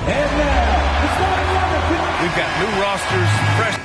And now, the starting lineup. We've got new rosters, fresh.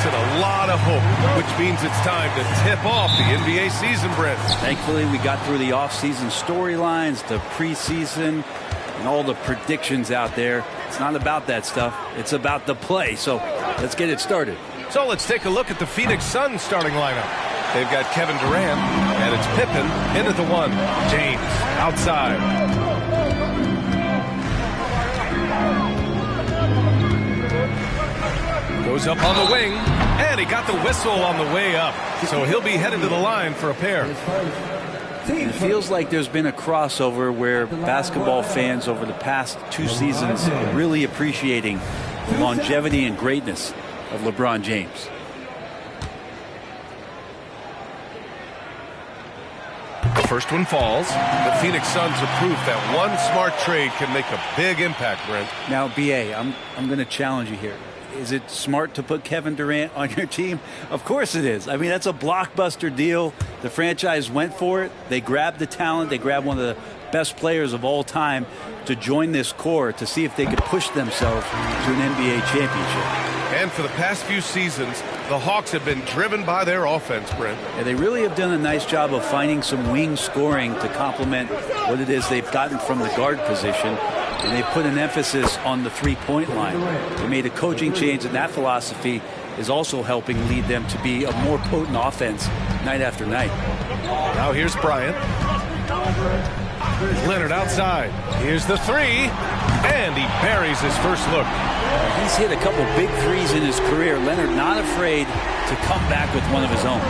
Phoenix in a lot of hope, which means it's time to tip off the NBA season, Brent. Thankfully, we got through the off-season storylines, the preseason, and all the predictions out there. It's not about that stuff. It's about the play. So let's get it started. So let's take a look at the Phoenix Suns starting lineup. They've got Kevin Durant, and it's Pippen into the one. James outside. Goes up on the wing, and he got the whistle on the way up. So he'll be headed to the line for a pair. It feels like there's been a crossover where basketball fans over the past 2 seasons are really appreciating the longevity and greatness of LeBron James. The first one falls. The Phoenix Suns are proof that one smart trade can make a big impact, Brent. Now, B.A., I'm going to challenge you here. Is it smart to put Kevin Durant on your team? Of course it is. I mean, that's a blockbuster deal. The franchise went for it. They grabbed the talent. They grabbed one of the best players of all time to join this core to see if they could push themselves to an NBA championship. And for the past few seasons, the Hawks have been driven by their offense, Brent. Yeah, they really have done a nice job of finding some wing scoring to complement what it is they've gotten from the guard position. And they put an emphasis on the three-point line. They made a coaching change, and that philosophy is also helping lead them to be a more potent offense night after night. Now here's Bryant. Leonard outside. Here's the three, and he buries his first look. He's hit a couple big threes in his career. Leonard not afraid to come back with one of his own.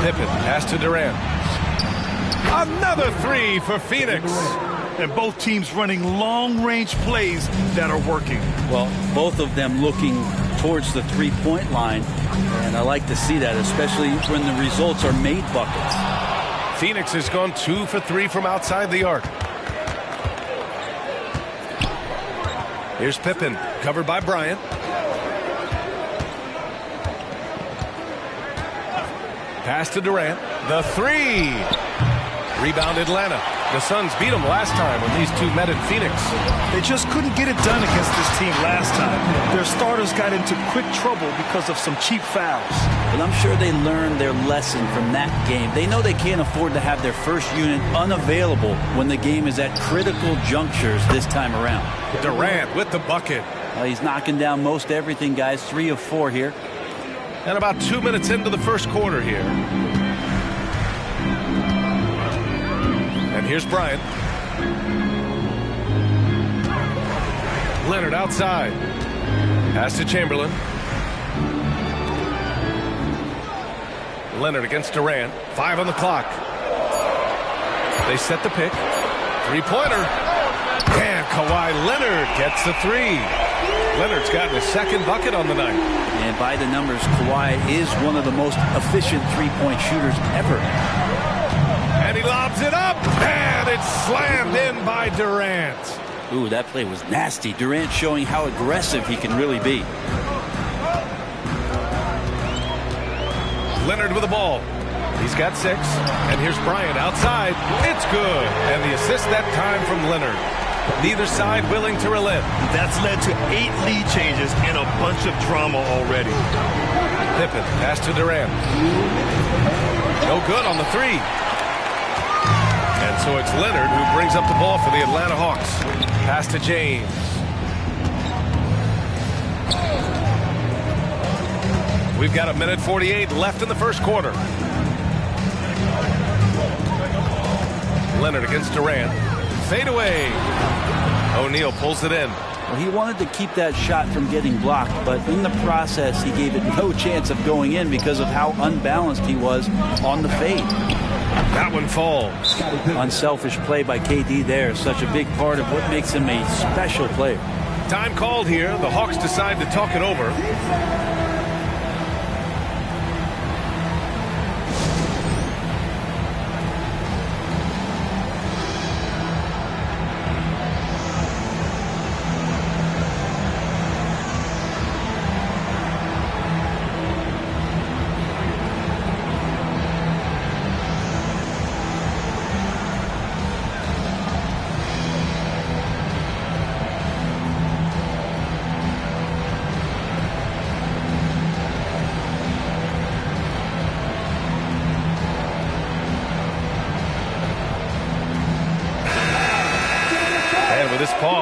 Pippen pass to Durant. Another three for Phoenix. And both teams running long-range plays that are working. Well, both of them looking towards the three-point line, and I like to see that, especially when the results are made buckets. Phoenix has gone 2 for 3 from outside the arc. Here's Pippen, covered by Bryant. Pass to Durant. The three. Rebound Atlanta. The Suns beat them last time when these two met in Phoenix. They just couldn't get it done against this team last time. Their starters got into quick trouble because of some cheap fouls. But I'm sure they learned their lesson from that game. They know they can't afford to have their first unit unavailable when the game is at critical junctures this time around. Durant with the bucket. Well, he's knocking down most everything, guys. 3 of 4 here. And about 2 minutes into the first quarter here. And here's Bryant. Leonard outside. Pass to Chamberlain. Leonard against Durant. 5 on the clock. They set the pick. Three-pointer. And Kawhi Leonard gets the three. Leonard's gotten his second bucket on the night. And by the numbers, Kawhi is one of the most efficient three-point shooters ever. And he lobs it up, and it's slammed in by Durant. Ooh, that play was nasty. Durant showing how aggressive he can really be. Leonard with the ball. He's got 6, and here's Bryant outside. It's good, and the assist that time from Leonard. Neither side willing to relent. That's led to 8 lead changes and a bunch of drama already. Pippen, pass to Durant. No good on the three. And so it's Leonard who brings up the ball for the Atlanta Hawks. Pass to James. We've got 1:48 left in the first quarter. Leonard against Durant. Fade away. O'Neal pulls it in. Well, he wanted to keep that shot from getting blocked, but in the process, he gave it no chance of going in because of how unbalanced he was on the fade. That one falls. Unselfish play by KD there. Such a big part of what makes him a special player. Time called here. The Hawks decide to talk it over.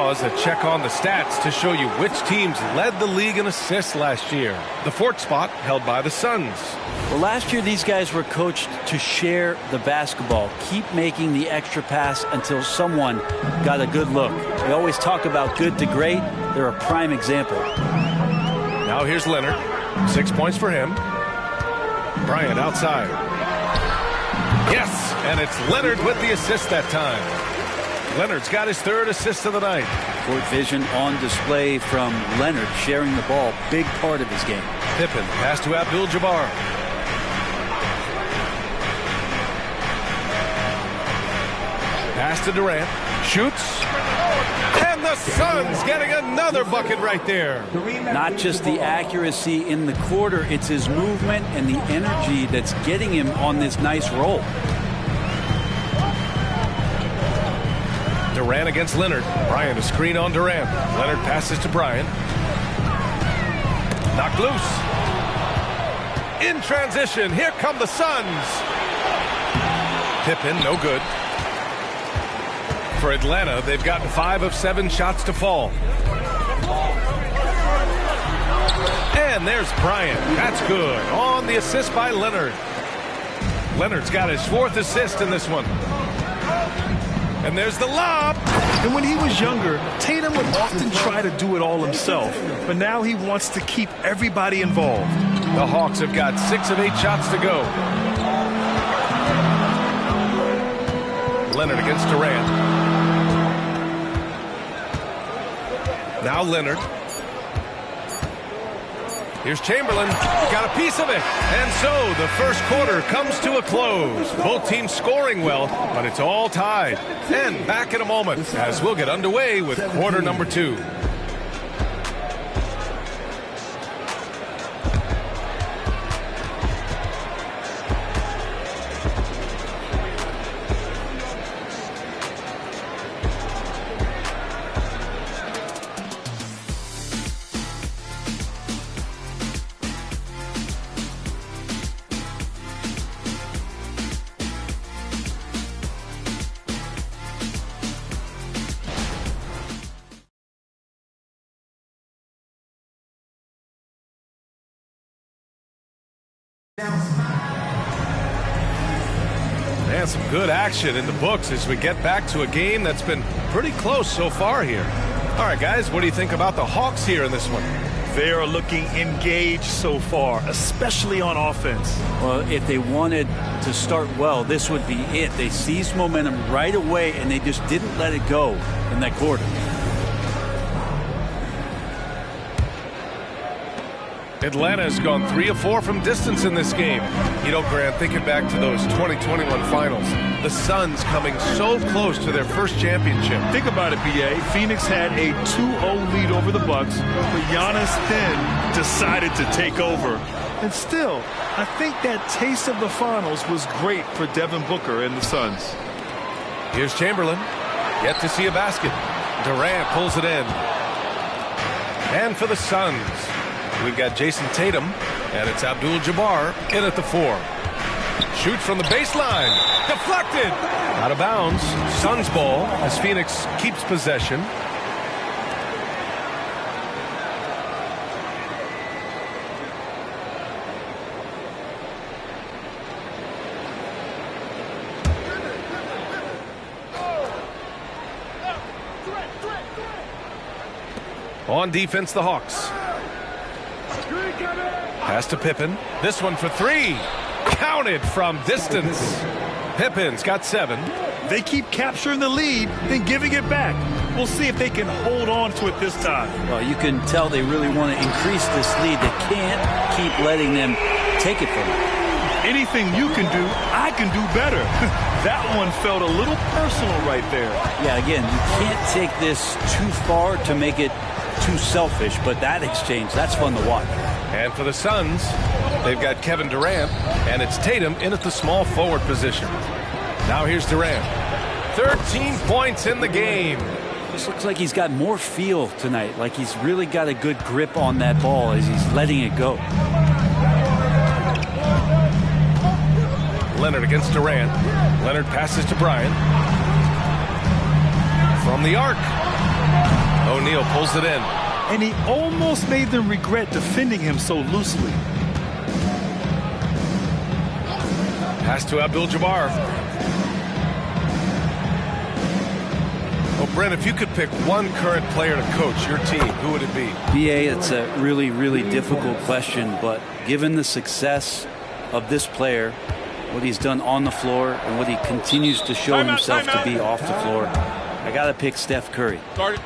pause, a check on the stats to show you which teams led the league in assists last year. The fourth spot held by the Suns. Well, last year these guys were coached to share the basketball, keep making the extra pass until someone got a good look. We always talk about good to great. They're a prime example. Now here's Leonard. 6 points for him. Bryant outside. Yes, and it's Leonard with the assist that time. Leonard's got his third assist of the night. Court vision on display from Leonard, sharing the ball, big part of his game. Pippen, pass to Abdul-Jabbar. Pass to Durant, shoots, and the Suns getting another bucket right there. Not just the accuracy in the quarter, it's his movement and the energy that's getting him on this nice roll. Durant against Leonard. Bryant a screen on Durant. Leonard passes to Bryant. Knocked loose. In transition, here come the Suns. Pippen, no good. For Atlanta, they've gotten 5 of 7 shots to fall. And there's Bryant. That's good. On the assist by Leonard. Leonard's got his 4th assist in this one. And there's the lob. And when he was younger, Tatum would often try to do it all himself. But now he wants to keep everybody involved. The Hawks have got 6 of 8 shots to go. Leonard against Durant. Now Leonard. Here's Chamberlain. Got a piece of it. And so the first quarter comes to a close. Both teams scoring well, but it's all tied. And back in a moment as we'll get underway with quarter number 2. And some good action in the books as we get back to a game that's been pretty close so far here. All right, guys, what do you think about the Hawks here in this one? They are looking engaged so far, especially on offense. Well, if they wanted to start well, this would be it. They seized momentum right away, and they just didn't let it go in that quarter. Atlanta's gone 3 of 4 from distance in this game. You know, Grant, thinking back to those 2021 finals, the Suns coming so close to their first championship. Think about it, B.A. Phoenix had a 2-0 lead over the Bucks, but Giannis then decided to take over. And still, I think that taste of the finals was great for Devin Booker and the Suns. Here's Chamberlain. Yet to see a basket. Durant pulls it in. And for the Suns, we've got Jason Tatum, and it's Abdul-Jabbar in at the 4. Shoots from the baseline. Deflected. Out of bounds. Suns ball as Phoenix keeps possession. On defense, the Hawks. Pass to Pippen. This one for 3. Counted from distance. Pippen's got 7. They keep capturing the lead, then giving it back. We'll see if they can hold on to it this time. Well, you can tell they really want to increase this lead. They can't keep letting them take it from them. Anything you can do, I can do better. That one felt a little personal right there. Yeah, again, you can't take this too far to make it too selfish, but that exchange, that's fun to watch. And for the Suns, they've got Kevin Durant, and it's Tatum in at the small forward position. Now here's Durant. 13 points in the game. This looks like he's got more feel tonight, like he's really got a good grip on that ball as he's letting it go. Leonard against Durant. Leonard passes to Bryant. From the arc. O'Neal pulls it in. And he almost made them regret defending him so loosely. Pass to Abdul-Jabbar. Oh, Brent, if you could pick one current player to coach your team, who would it be? BA, it's a really, really difficult question, but given the success of this player, what he's done on the floor and what he continues to show himself to be off the floor, I got to pick Steph Curry.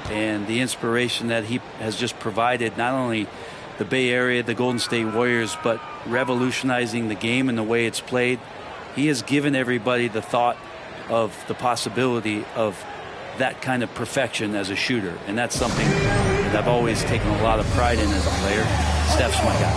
And the inspiration that he has just provided, not only the Bay Area, the Golden State Warriors, but revolutionizing the game and the way it's played. He has given everybody the thought of the possibility of that kind of perfection as a shooter. And that's something that I've always taken a lot of pride in as a player. Steph's my guy.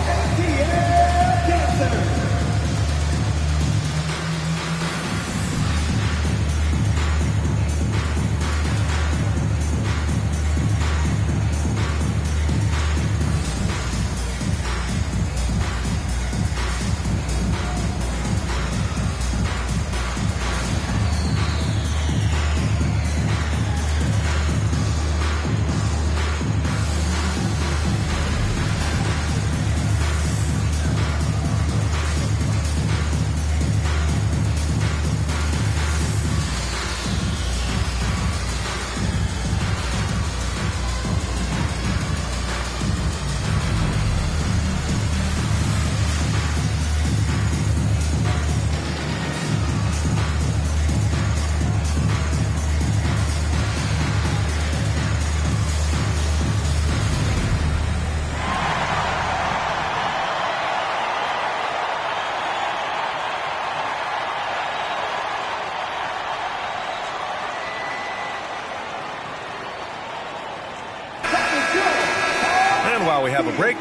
While we have a break,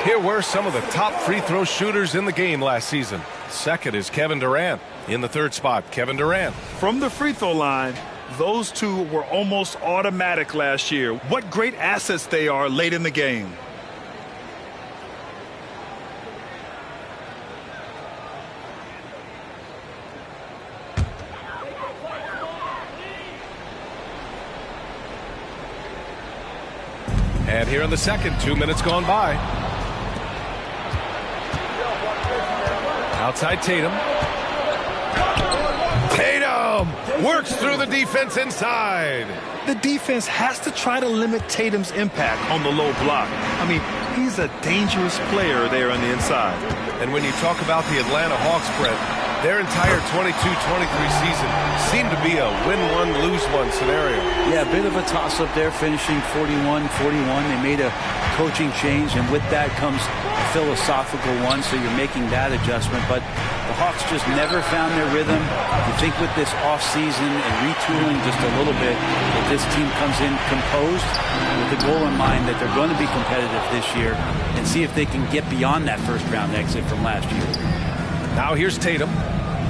here were some of the top free throw shooters in the game last season. Second is Kevin Durant. In the third spot, Kevin Durant. From the free throw line, those two were almost automatic last year. What great assets they are late in the game. And here in the second, 2 minutes gone by. Outside Tatum. Tatum works through the defense inside. The defense has to try to limit Tatum's impact on the low block. I mean, he's a dangerous player there on the inside. And when you talk about the Atlanta Hawks, Brett, their entire 22-23 season seemed to be a win-one, lose-one scenario. Yeah, a bit of a toss-up there, finishing 41-41. They made a coaching change, and with that comes a philosophical one, so you're making that adjustment. But the Hawks just never found their rhythm. You think with this offseason and retooling just a little bit, that this team comes in composed with the goal in mind that they're going to be competitive this year and see if they can get beyond that first-round exit from last year. Now here's Tatum.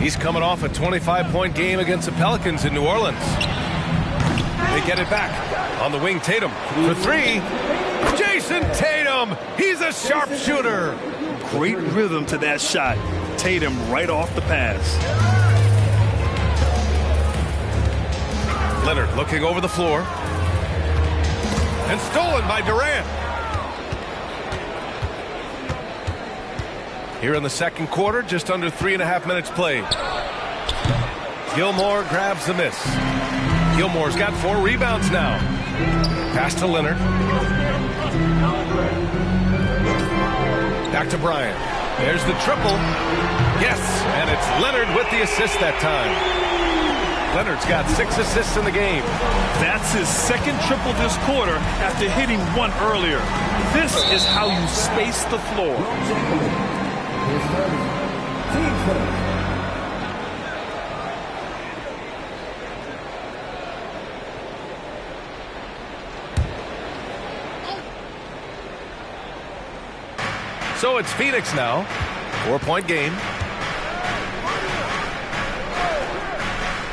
He's coming off a 25-point game against the Pelicans in New Orleans. They get it back. On the wing, Tatum for three. Jason Tatum! He's a sharpshooter! Great rhythm to that shot. Tatum right off the pass. Leonard looking over the floor. And stolen by Durant. Here in the second quarter, just under 3.5 minutes played. Gilmore grabs the miss. Gilmore's got 4 rebounds now. Pass to Leonard. Back to Bryant. There's the triple. Yes, and it's Leonard with the assist that time. Leonard's got 6 assists in the game. That's his second triple this quarter after hitting one earlier. This is how you space the floor. So it's Phoenix now. 4-point game.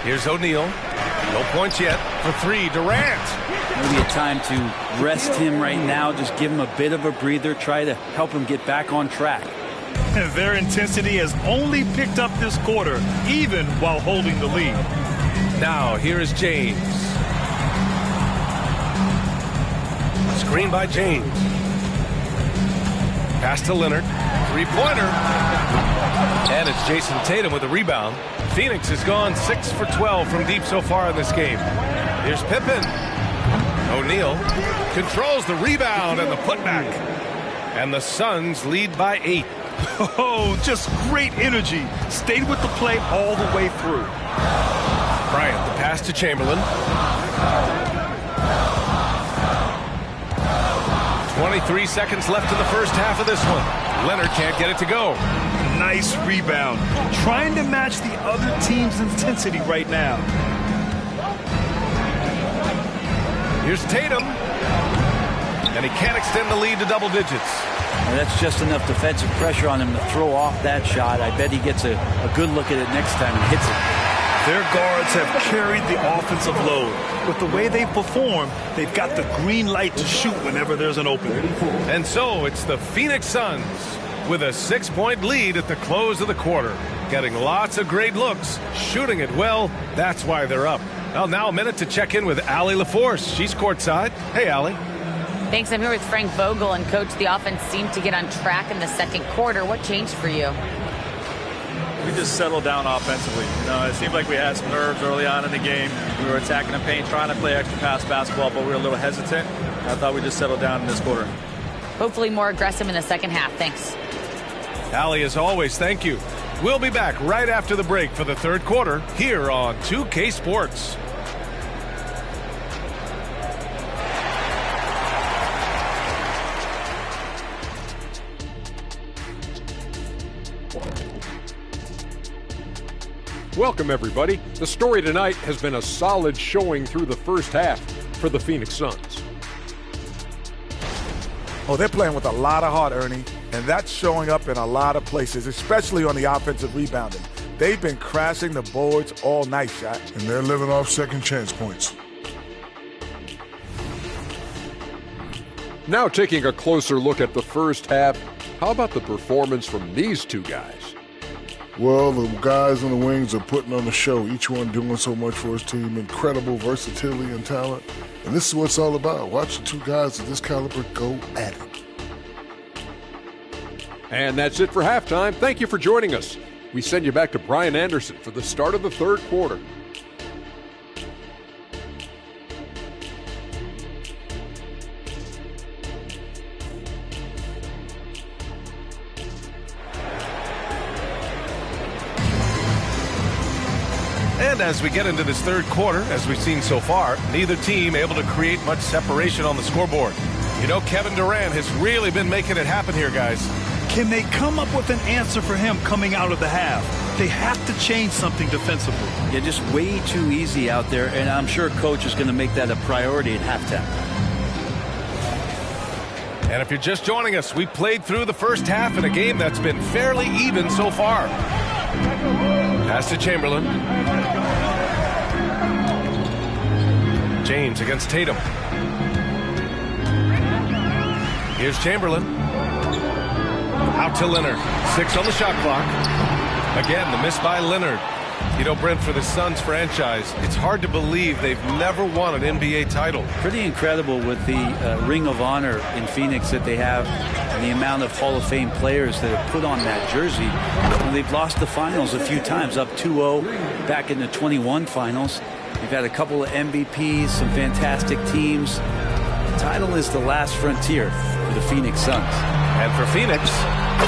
Here's O'Neal. No points yet for 3. Durant. Maybe a time to rest him right now. Just give him a bit of a breather. Try to help him get back on track. And their intensity has only picked up this quarter, even while holding the lead. Now here is James. Screen by James. Pass to Leonard. Three-pointer. And it's Jason Tatum with a rebound. Phoenix has gone 6 for 12 from deep so far in this game. Here's Pippen. O'Neal controls the rebound and the putback. And the Suns lead by 8. Oh, just great energy. Stayed with the play all the way through. Bryant, the pass to Chamberlain. 23 seconds left in the first half of this one. Leonard can't get it to go. Nice rebound. Trying to match the other team's intensity right now. Here's Tatum. And he can't extend the lead to double digits. And that's just enough defensive pressure on him to throw off that shot. I bet he gets a good look at it next time and hits it. Their guards have carried the offensive load. With the way they perform, they've got the green light to shoot whenever there's an opening. And so it's the Phoenix Suns with a 6-point lead at the close of the quarter. Getting lots of great looks, shooting it well. That's why they're up. Well, now a minute to check in with Allie LaForce. She's courtside. Hey, Allie. Thanks. I'm here with Frank Vogel. And, Coach, the offense seemed to get on track in the second quarter. What changed for you? We just settled down offensively. You know, it seemed like we had some nerves early on in the game. We were attacking the paint, trying to play extra pass basketball, but we were a little hesitant. I thought we just settled down in this quarter. Hopefully more aggressive in the second half. Thanks. Allie, as always, thank you. We'll be back right after the break for the third quarter here on 2K Sports. Welcome, everybody. The story tonight has been a solid showing through the first half for the Phoenix Suns. Oh, they're playing with a lot of heart, Ernie, and that's showing up in a lot of places, especially on the offensive rebounding. They've been crashing the boards all night, Shot. And they're living off second chance points. Now taking a closer look at the first half, how about the performance from these two guys? Well, the guys on the wings are putting on the show, each one doing so much for his team, incredible versatility and talent. And this is what it's all about. Watch the two guys of this caliber go at it. And that's it for halftime. Thank you for joining us. We send you back to Brian Anderson for the start of the third quarter. And as we get into this third quarter, as we've seen so far, neither team able to create much separation on the scoreboard. You know, Kevin Durant has really been making it happen here, guys. Can they come up with an answer for him coming out of the half? They have to change something defensively. Yeah, just way too easy out there, and I'm sure Coach is going to make that a priority at halftime. And if you're just joining us, we played through the first half in a game that's been fairly even so far. Pass to Chamberlain. James against Tatum. Here's Chamberlain. Out to Leonard. 6 on the shot clock. Again, the miss by Leonard. You know, Brent, for the Suns franchise, it's hard to believe they've never won an NBA title. Pretty incredible with the Ring of Honor in Phoenix that they have and the amount of Hall of Fame players that have put on that jersey. And they've lost the finals a few times, up 2-0 back in the 21 finals. They've had a couple of MVPs, some fantastic teams. The title is the last frontier for the Phoenix Suns. And for Phoenix,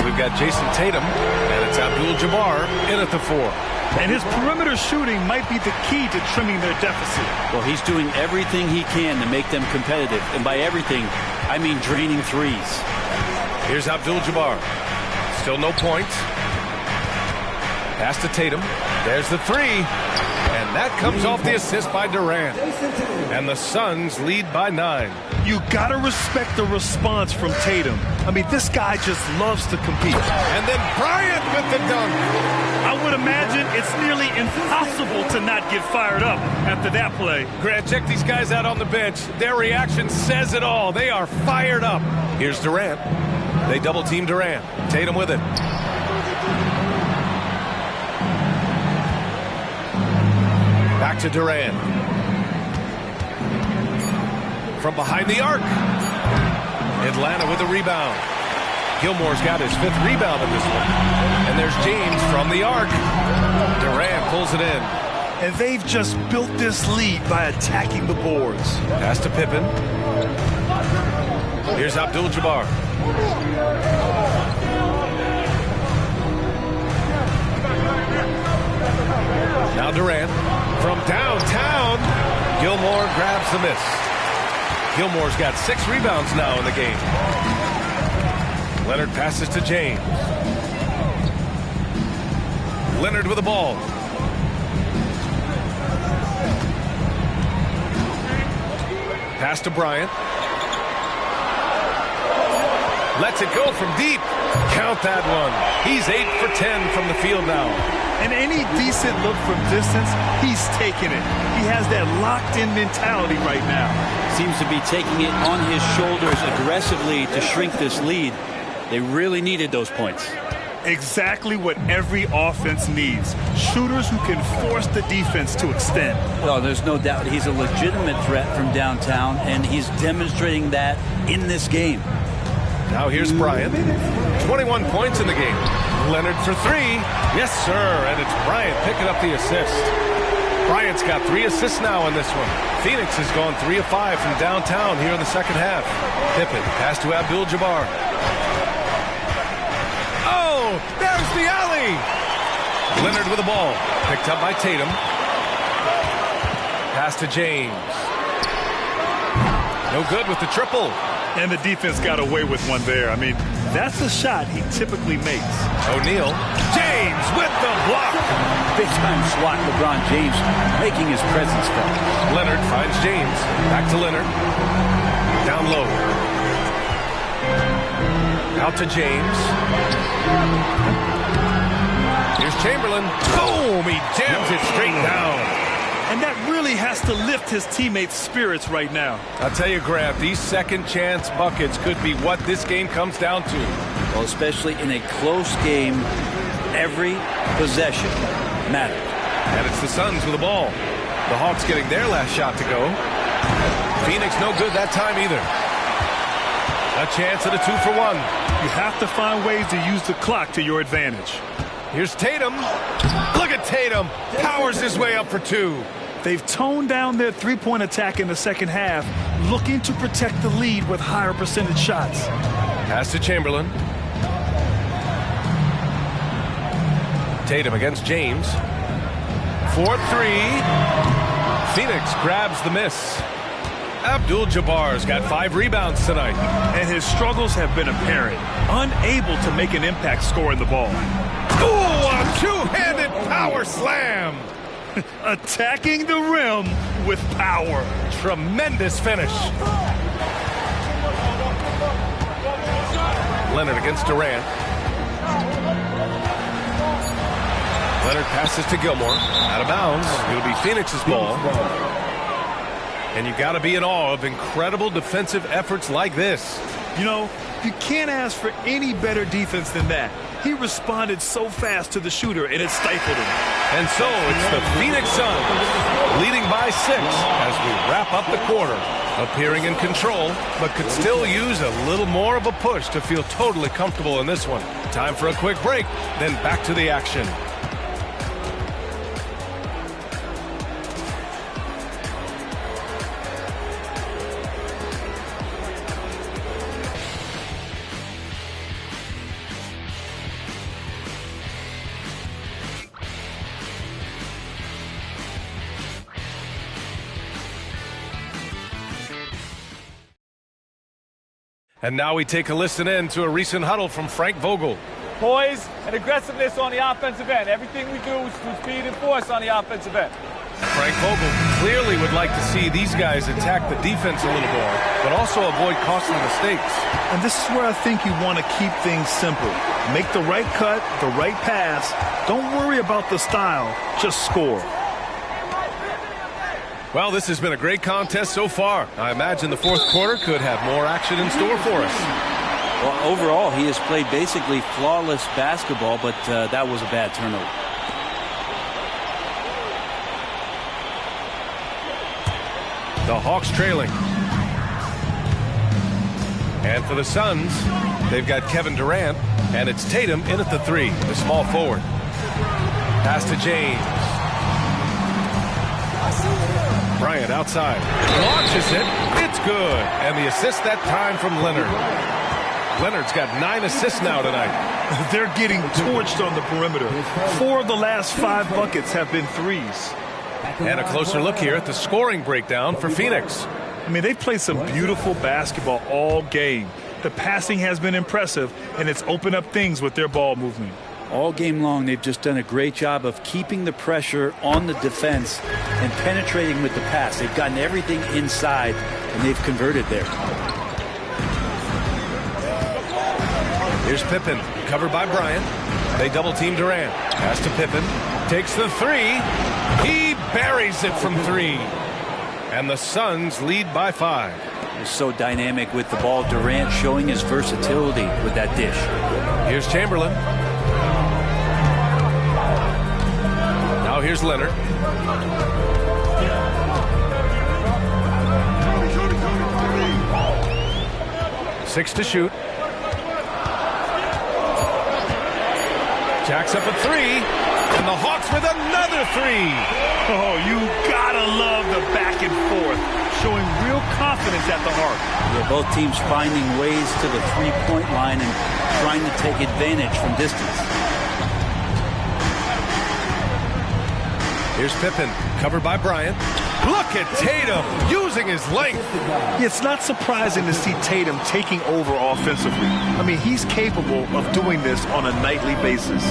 we've got Jason Tatum, and it's Abdul-Jabbar in at the 4. And his perimeter shooting might be the key to trimming their deficit. Well, he's doing everything he can to make them competitive. And by everything, I mean draining threes. Here's Abdul-Jabbar. Still no points. Pass to Tatum. There's the 3. And that comes off the assist by Durant. And the Suns lead by 9. You got to respect the response from Tatum. I mean, this guy just loves to compete. And then Bryant with the dunk. I would imagine it's nearly impossible to not get fired up after that play. Grant, check these guys out on the bench. Their reaction says it all. They are fired up. Here's Durant. They double team Durant. Tatum with it. Back to Durant. From behind the arc. Atlanta with the rebound. Gilmore's got his 5th rebound in this one. And there's James from the arc. Durant pulls it in. And they've just built this lead by attacking the boards. Pass to Pippen. Here's Abdul-Jabbar. Now Durant from downtown. Gilmore grabs the miss. Gilmore's got 6 rebounds now in the game. Leonard passes to James. Leonard with the ball. Pass to Bryant. Lets it go from deep. Count that one. He's 8 for 10 from the field now. And any decent look from distance, he's taking it. He has that locked-in mentality right now. Seems to be taking it on his shoulders aggressively to shrink this lead. They really needed those points. Exactly what every offense needs. Shooters who can force the defense to extend. Well, there's no doubt he's a legitimate threat from downtown, and he's demonstrating that in this game. Now here's Bryant. 21 points in the game. Leonard for 3. Yes, sir. And it's Bryant picking up the assist. Bryant's got 3 assists now in this one. Phoenix has gone 3 of 5 from downtown here in the second half. Pippen, pass to Abdul-Jabbar. Oh, there's the alley. Leonard with the ball. Picked up by Tatum. Pass to James. No good with the triple. And the defense got away with one there. I mean, that's a shot he typically makes. O'Neal. James with the block. Big-time slot LeBron James making his presence felt. Leonard finds James. Back to Leonard. Down low. Out to James. Here's Chamberlain. Boom! He jams it straight down. And that really has to lift his teammates' spirits right now. I'll tell you, Grab, these second chance buckets could be what this game comes down to. Well, especially in a close game, every possession matters. And it's the Suns with the ball. The Hawks getting their last shot to go. Phoenix no good that time either. A chance at a 2-for-1. You have to find ways to use the clock to your advantage. Here's Tatum. Look at Tatum. Powers his way up for 2. They've toned down their three-point attack in the second half, looking to protect the lead with higher percentage shots. Pass to Chamberlain. Tatum against James. 4-3. Phoenix grabs the miss. Abdul-Jabbar's got 5 rebounds tonight. And his struggles have been apparent. Unable to make an impact scoring the ball. Ooh, a two-handed power slam. Attacking the rim with power. Tremendous finish. Leonard against Durant. Leonard passes to Gilmore. Out of bounds. It'll be Phoenix's ball. And you got to be in awe of incredible defensive efforts like this. You know, you can't ask for any better defense than that. He responded so fast to the shooter, and it stifled him. And so it's the Phoenix Suns leading by 6 as we wrap up the quarter. Appearing in control, but could still use a little more of a push to feel totally comfortable in this one. Time for a quick break, then back to the action. And now we take a listen in to a recent huddle from Frank Vogel. Poise and aggressiveness on the offensive end. Everything we do is through speed and force on the offensive end. Frank Vogel clearly would like to see these guys attack the defense a little more, but also avoid costly mistakes. And this is where I think you want to keep things simple. Make the right cut, the right pass. Don't worry about the style, just score. Well, this has been a great contest so far. I imagine the fourth quarter could have more action in store for us. Well, overall, he has played basically flawless basketball, but that was a bad turnover. The Hawks trailing. And for the Suns, they've got Kevin Durant, and it's Tatum in at the 3, the small forward. Pass to James. Bryant outside. Launches it. It's good. And the assist that time from Leonard. Leonard's got 9 assists now tonight. They're getting torched on the perimeter. 4 of the last 5 buckets have been threes. And a closer look here at the scoring breakdown for Phoenix. I mean, they've played some beautiful basketball all game. The passing has been impressive, and it's opened up things with their ball movement. All game long, they've just done a great job of keeping the pressure on the defense and penetrating with the pass. They've gotten everything inside, and they've converted there. Here's Pippen, covered by Bryant. They double-team Durant. Pass to Pippen. Takes the 3. He buries it from 3. And the Suns lead by 5. They're so dynamic with the ball. Durant showing his versatility with that dish. Here's Chamberlain. Now here's Leonard. Six to shoot. Jacks up a 3. And the Hawks with another 3. Oh, you gotta love the back and forth, showing real confidence at the arc. Yeah, both teams finding ways to the three-point line and trying to take advantage from distance. Here's Pippen, covered by Bryant. Look at Tatum using his length. It's not surprising to see Tatum taking over offensively. I mean, he's capable of doing this on a nightly basis.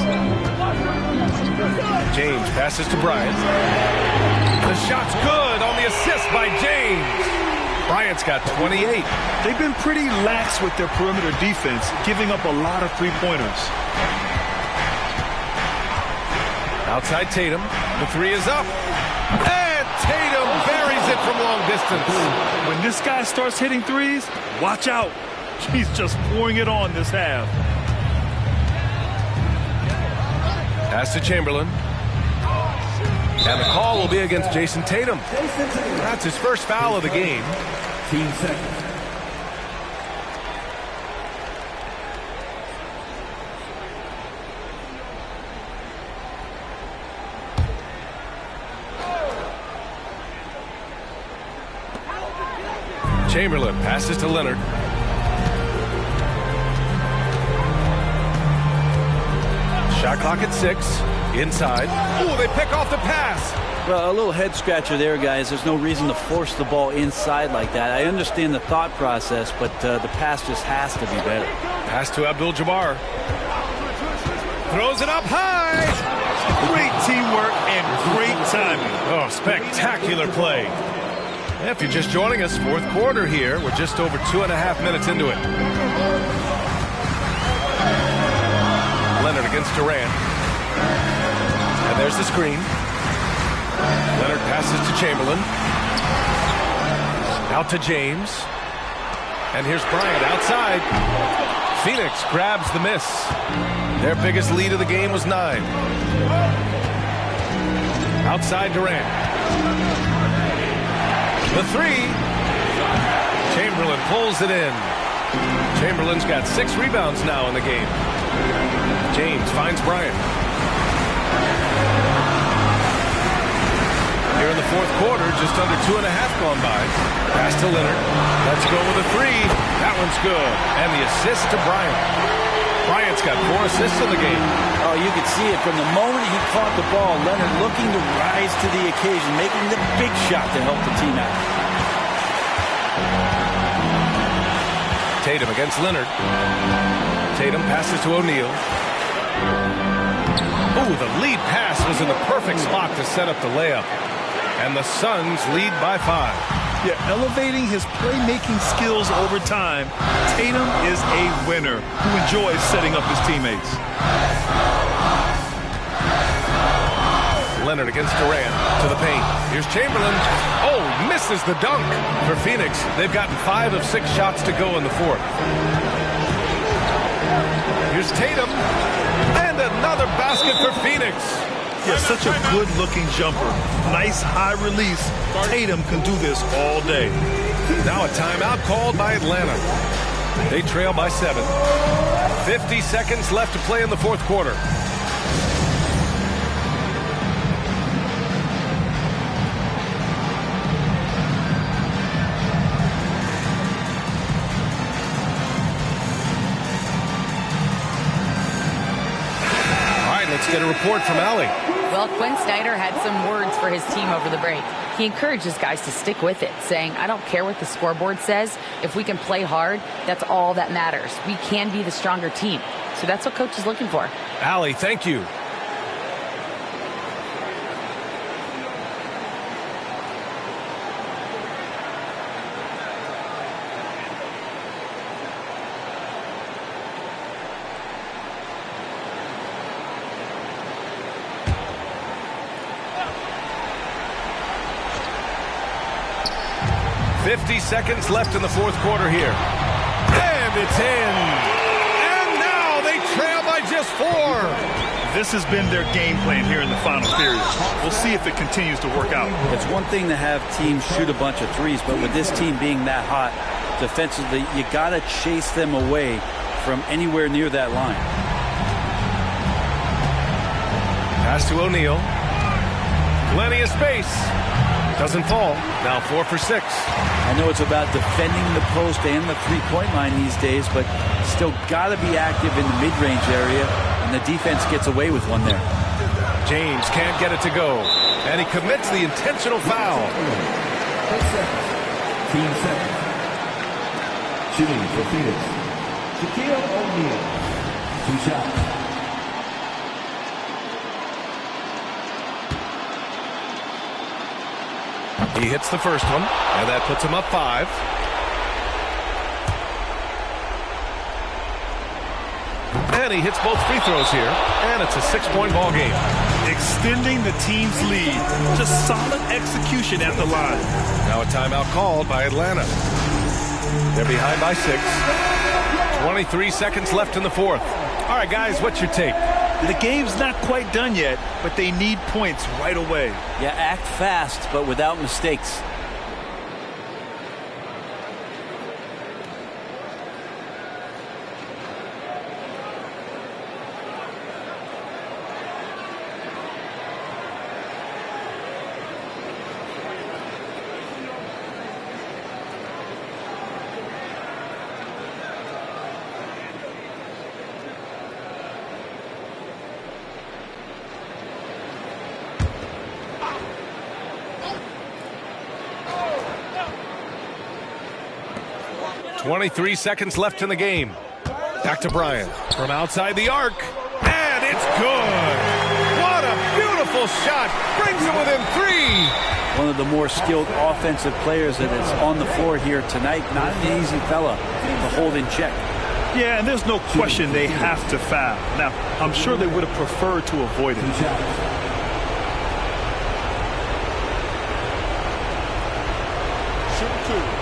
James passes to Bryant. The shot's good on the assist by James. Bryant's got 28. They've been pretty lax with their perimeter defense, giving up a lot of three-pointers. Outside Tatum. The 3 is up. And Tatum buries it from long distance. When this guy starts hitting threes, watch out. He's just pouring it on this half. Pass to Chamberlain. And the call will be against Jason Tatum. That's his first foul of the game. 15 seconds. Chamberlain passes to Leonard. Shot clock at 6. Inside. Ooh, they pick off the pass. Well, a little head scratcher there, guys. There's no reason to force the ball inside like that. I understand the thought process, but the pass just has to be better. Pass to Abdul-Jabbar. Throws it up high. Great teamwork and great timing. Oh, spectacular play. If you're just joining us, fourth quarter here. We're just over 2.5 minutes into it. Leonard against Durant. And there's the screen. Leonard passes to Chamberlain. Out to James. And here's Bryant outside. Phoenix grabs the miss. Their biggest lead of the game was 9. Outside Durant. The 3. Chamberlain pulls it in. Chamberlain's got 6 rebounds now in the game. James finds Bryant. Here in the fourth quarter, just under 2.5 gone by. Pass to Leonard. Let's go with a 3. That one's good. And the assist to Bryant. Bryant's got 4 assists in the game. Oh, you could see it from the moment he caught the ball. Leonard looking to rise to the occasion, making the big shot to help the team out. Tatum against Leonard. Tatum passes to O'Neal. Oh, the lead pass was in the perfect spot to set up the layup. And the Suns lead by 5. Yeah, elevating his playmaking skills over time, Tatum is a winner who enjoys setting up his teammates. Leonard against Durant to the paint. Here's Chamberlain. Oh, misses the dunk for Phoenix. They've gotten 5 of 6 shots to go in the fourth. Here's Tatum. And another basket for Phoenix. Yeah, such a good-looking jumper. Nice high release. Tatum can do this all day. Now a timeout called by Atlanta. They trail by 7. 50 seconds left to play in the fourth quarter. Let's get a report from Allie. Well, Quinn Snyder had some words for his team over the break. He encouraged his guys to stick with it, saying, I don't care what the scoreboard says. If we can play hard, that's all that matters. We can be the stronger team. So that's what Coach is looking for. Allie, thank you. Seconds left in the fourth quarter here. And it's in. And now they trail by just 4. This has been their game plan here in the final period. We'll see if it continues to work out. It's one thing to have teams shoot a bunch of threes, but with this team being that hot defensively, you got to chase them away from anywhere near that line. Pass to O'Neal. Plenty of space. Doesn't fall. Now 4 for 6. I know it's about defending the post and the three-point line these days, but still got to be active in the mid-range area, and the defense gets away with one there. James can't get it to go, and he commits the intentional foul. Team 7. Shooting for Phoenix, Shaquille O'Neal. 2 shots. He hits the first one, and that puts him up 5. And he hits both free throws here, and it's a 6-point ball game. Extending the team's lead. Just solid execution at the line. Now a timeout called by Atlanta. They're behind by 6. 23 seconds left in the fourth. All right, guys, what's your take? The game's not quite done yet, but they need points right away. Yeah, act fast, but without mistakes. .23 seconds left in the game. Back to Bryant from outside the arc, and it's good. What a beautiful shot. Brings it within 3. One of the more skilled offensive players that is on the floor here tonight. Not an easy fella to hold in check. Yeah, and there's no question they have to foul. Now, I'm sure they would have preferred to avoid it. Shoot 2.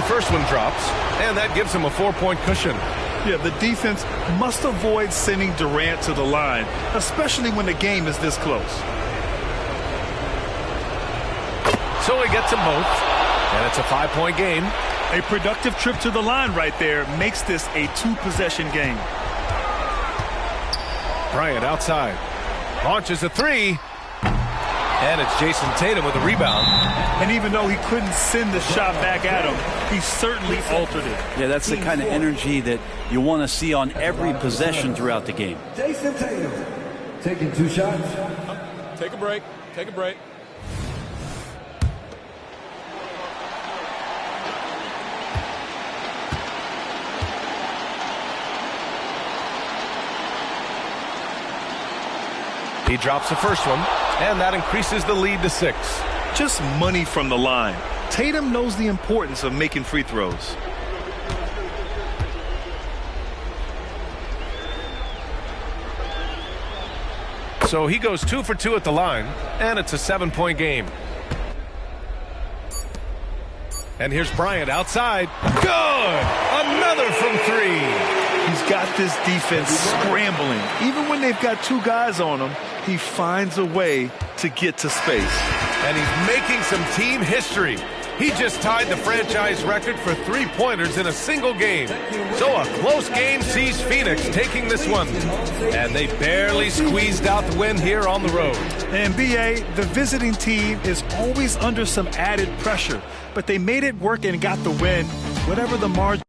First one drops, and that gives him a 4-point cushion. Yeah, the defense must avoid sending Durant to the line, especially when the game is this close. So he gets them both, and it's a 5-point game. A productive trip to the line right there makes this a 2-possession game. Bryant outside. Launches a 3. And it's Jason Tatum with a rebound. And even though he couldn't send the shot back at him, he certainly altered it. Yeah, that's the kind of energy that you want to see on every possession throughout the game. Jason Tatum taking 2 shots. Take a break. Take a break. He drops the first one, and that increases the lead to 6. Just money from the line. Tatum knows the importance of making free throws. So he goes 2 for 2 at the line, and it's a 7-point game. And here's Bryant outside. Good! Another from 3. He's got this defense scrambling. Even when they've got two guys on him, he finds a way to get to space. And he's making some team history. He just tied the franchise record for three-pointers in a single game. So a close game sees Phoenix taking this one. And they barely squeezed out the win here on the road. And BA, the visiting team is always under some added pressure, but they made it work and got the win, whatever the margin.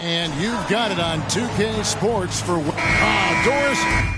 And you've got it on 2K Sports for Doris.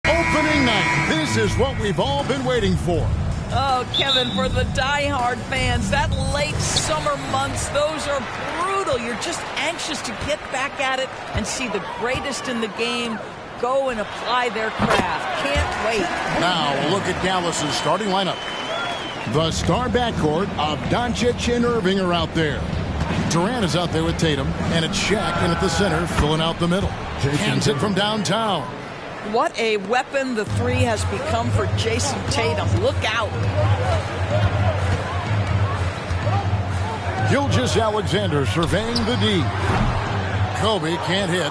Opening night. This is what we've all been waiting for. Oh, Kevin, for the diehard fans, that late summer months, those are brutal. You're just anxious to get back at it and see the greatest in the game go and apply their craft. Can't wait. Now a look at Dallas's starting lineup. The star backcourt of Doncic and Irving are out there. Durant is out there with Tatum, and it's Shaq in at the center, filling out the middle. Hands it from downtown. What a weapon the three has become for Jason Tatum. Look out. Gilgeous-Alexander surveying the D. Kobe can't hit.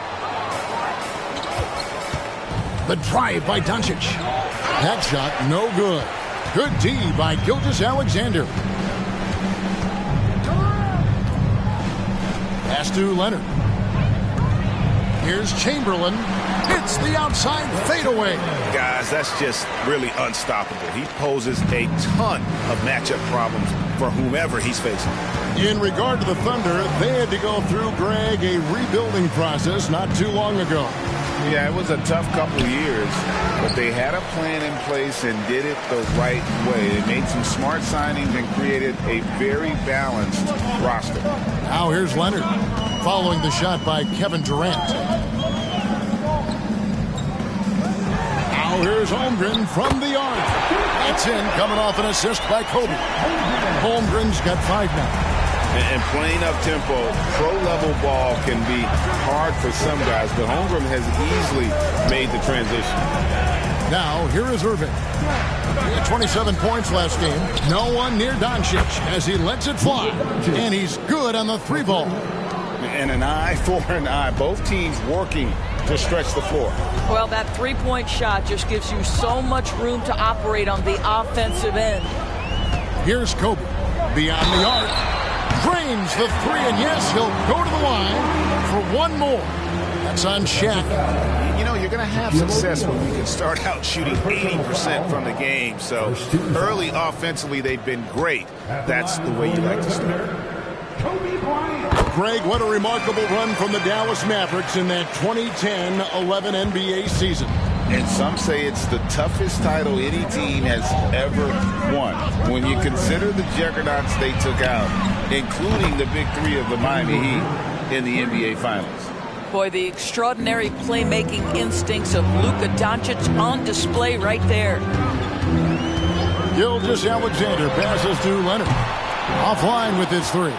The drive by Doncic. That shot no good. Good D by Gilgeous-Alexander. Pass to Leonard. Here's Chamberlain. It's the outside fadeaway. Guys, that's just really unstoppable. He poses a ton of matchup problems for whomever he's facing. In regard to the Thunder, they had to go through, Greg, a rebuilding process not too long ago. Yeah, it was a tough couple of years, but they had a plan in place and did it the right way. They made some smart signings and created a very balanced roster. Now here's Leonard, following the shot by Kevin Durant. Now here's Holmgren from the arc. That's in, coming off an assist by Kobe. Holmgren's got 5 now. And playing up-tempo, pro-level ball can be hard for some guys, but Holmgren has easily made the transition. Now, here is Irving. He had 27 points last game. No one near Doncic as he lets it fly. And he's good on the 3-ball. And an eye for an eye. Both teams working to stretch the floor. Well, that 3-point shot just gives you so much room to operate on the offensive end. Here's Kobe. Beyond the arc. Drains the 3, and yes, he'll go to the line for one more. That's on Shaq. You know, you're going to have success when you can start out shooting 80% from the game. So early offensively, they've been great. That's the way you like to start. Greg, what a remarkable run from the Dallas Mavericks in that 2010-11 NBA season. And some say it's the toughest title any team has ever won. When you consider the juggernauts they took out, including the big 3 of the Miami Heat in the NBA Finals. Boy, the extraordinary playmaking instincts of Luka Doncic on display right there. Gilgeous-Alexander passes to Leonard. Offline with his 3.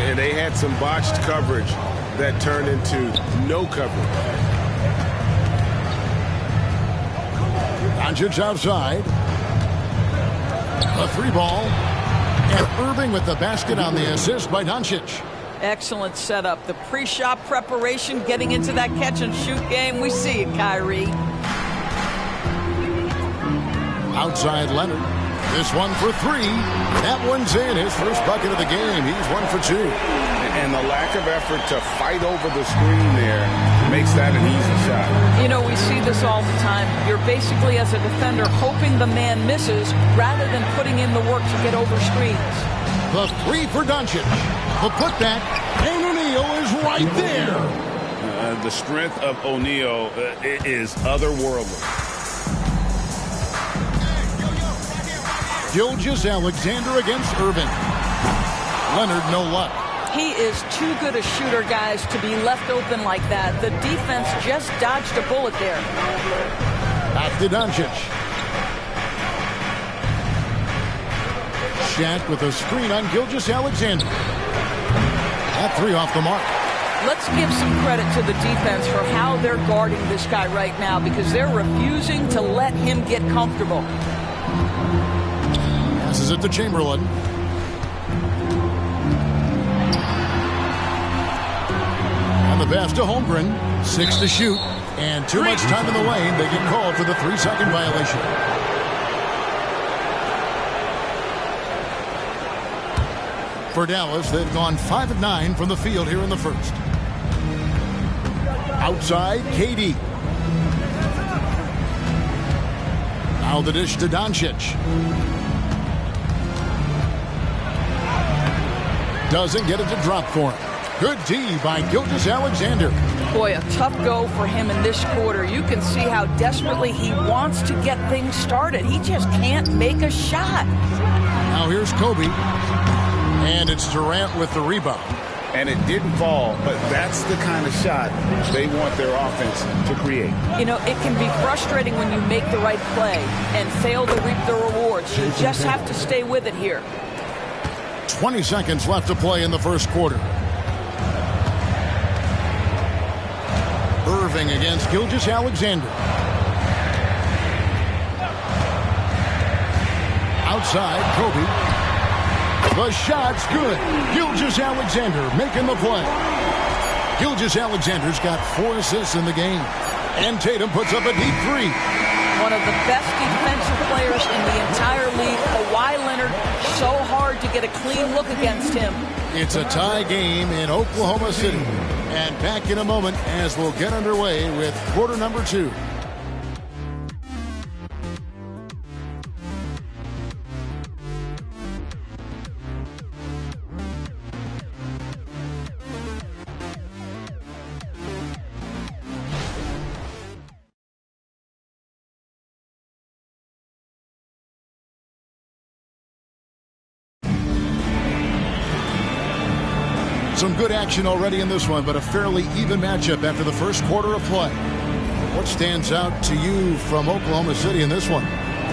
And they had some botched coverage that turned into no coverage. Doncic outside. A 3-ball. And Irving with the basket on the assist by Doncic. Excellent setup. The pre-shot preparation, getting into that catch-and-shoot game. We see it, Kyrie. Outside Leonard. This one for 3. That one's in. His first bucket of the game. He's 1 for 2. And the lack of effort to fight over the screen there makes that an easy shot. You know, we see this all the time. You're basically, as a defender, hoping the man misses rather than putting in the work to get over screens. The 3 for Doncic. The putback, and O'Neal is right there. The strength of O'Neal is otherworldly. Gilgeous-Alexander against Irving. Leonard, no luck. He is too good a shooter, guys, to be left open like that. The defense just dodged a bullet there. Back to Doncic. Shaq with a screen on Gilgeous-Alexander. That 3 off the mark. Let's give some credit to the defense for how they're guarding this guy right now, because they're refusing to let him get comfortable. Passes it to Chamberlain. And the pass to Holmgren. 6 to shoot. And too much time in the lane. They get called for the 3-second violation. For Dallas, they've gone 5 of 9 from the field here in the first. Outside, KD. Now the dish to Doncic. Doesn't get it to drop for him. Good D by Gilgeous-Alexander. Boy, a tough go for him in this quarter. You can see how desperately he wants to get things started. He just can't make a shot. Now here's Kobe. And it's Durant with the rebound. and it didn't fall, but that's the kind of shot they want their offense to create. You know, it can be frustrating when you make the right play and fail to reap the rewards. You just have to stay with it here. 20 seconds left to play in the first quarter. Irving against Gilgeous-Alexander. Outside, Kobe. The shot's good. Gilgeous-Alexander making the play. Gilgeous-Alexander's got 4 assists in the game. And Tatum puts up a deep 3. One of the best defensive players in the entire league. Kawhi Leonard, so hard to get a clean look against him. It's a tie game in Oklahoma City. And back in a moment as we'll get underway with quarter number 2. Some good action already in this one, but a fairly even matchup after the first quarter of play. What stands out to you from Oklahoma City in this one?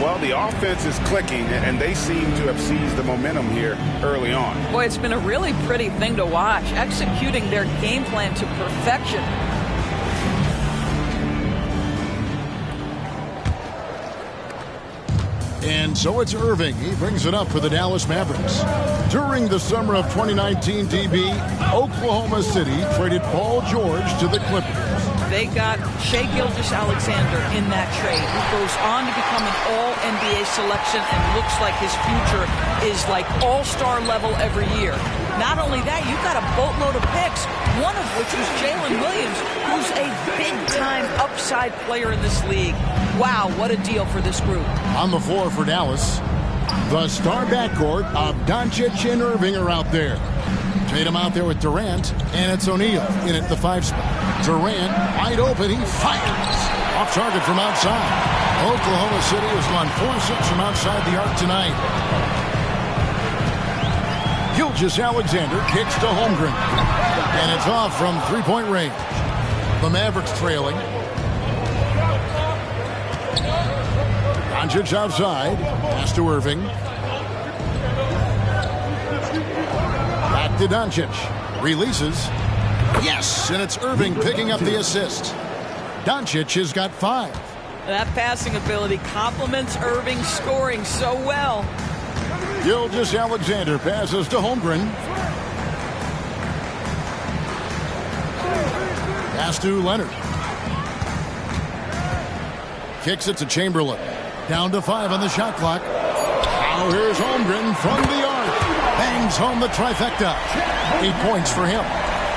Well, the offense is clicking, and they seem to have seized the momentum here early on. Boy, it's been a really pretty thing to watch, executing their game plan to perfection. And so it's Irving. He brings it up for the Dallas Mavericks. During the summer of 2019, DB, Oklahoma City traded Paul George to the Clippers. They got Shai Gilgeous-Alexander in that trade, who goes on to become an all-NBA selection and looks like his future is like all-star level every year. Not only that, you've got a boatload of picks, one of which was Jalen Williams, who's a big-time upside player in this league. Wow, what a deal for this group. On the floor for Dallas, the star backcourt of Doncic and Irving are out there. Tatum out there with Durant, and it's O'Neal in at the 5 spot. Durant wide open, he fires. Off target from outside. Oklahoma City has gone 4-6 from outside the arc tonight. Gilgeous-Alexander kicks to Holmgren. And it's off from three-point range. The Mavericks trailing. Doncic outside. Pass to Irving. Back to Doncic. Releases. Yes, and it's Irving picking up the assist. Doncic has got 5. That passing ability complements Irving's scoring so well. Gilgeous-Alexander passes to Holmgren. Pass to Leonard. Kicks it to Chamberlain. Down to 5 on the shot clock. Now here's Holmgren from the arc. Bangs home the trifecta. 8 points for him.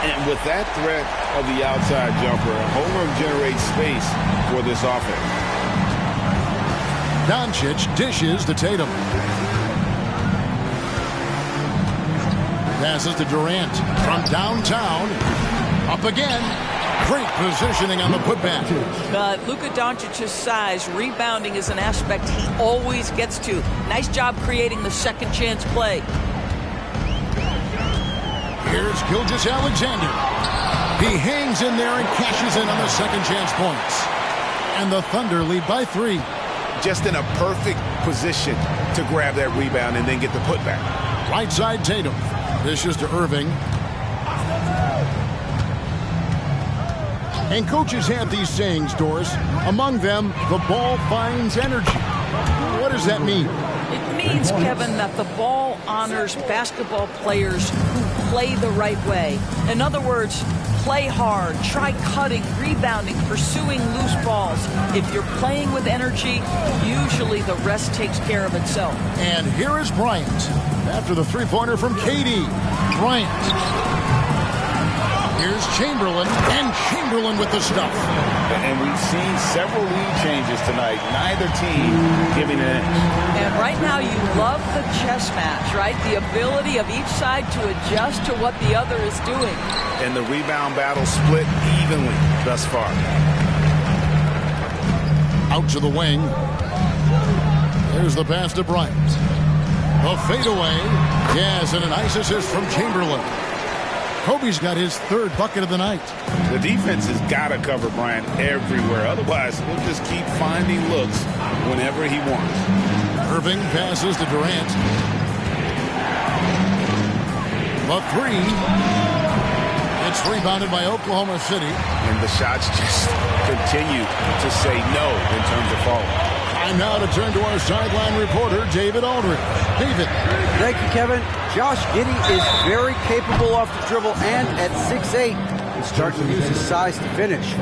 And with that threat of the outside jumper, Holmgren generates space for this offense. Doncic dishes to Tatum. Passes to Durant from downtown. Up again. Great positioning on the putback. Luka Doncic's size, rebounding is an aspect he always gets to. Nice job creating the second chance play. Here's Gilgeous-Alexander. He hangs in there and cashes in on the second chance points. And the Thunder lead by 3. Just in a perfect position to grab that rebound and then get the putback. Right side Tatum. Dishes to Irving. And coaches have these sayings, Doris. Among them, the ball finds energy. What does that mean? It means, Kevin, that the ball honors basketball players who play the right way. In other words, play hard, try cutting, rebounding, pursuing loose balls. If you're playing with energy, usually the rest takes care of itself. And here is Bryant after the three-pointer from KD. Bryant. Here's Chamberlain, and Chamberlain with the stuff. And we've seen several lead changes tonight. Neither team giving an inch. And right now you love the chess match, right? The ability of each side to adjust to what the other is doing. And the rebound battle split evenly thus far. Out to the wing. There's the pass to Bryant. The fadeaway. Yes, and a nice assist from Chamberlain. Kobe's got his third bucket of the night. The defense has got to cover Bryant everywhere. Otherwise, he'll just keep finding looks whenever he wants. Irving passes to Durant. The three. It's rebounded by Oklahoma City. And the shots just continue to say no in terms of falling. Time now to turn to our sideline reporter, David Aldridge. David. Thank you, Kevin. Josh Giddey is very capable off the dribble and at 6'8". He's starting to use his size to finish.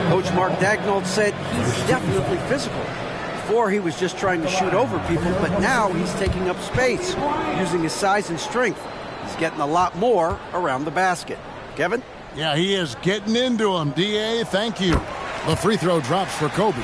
Coach Mark Daigneault said he's definitely physical. Before he was just trying to shoot over people, but now he's taking up space, using his size and strength. He's getting a lot more around the basket. Kevin? Yeah, he is getting into him. D.A., thank you. The free throw drops for Kobe.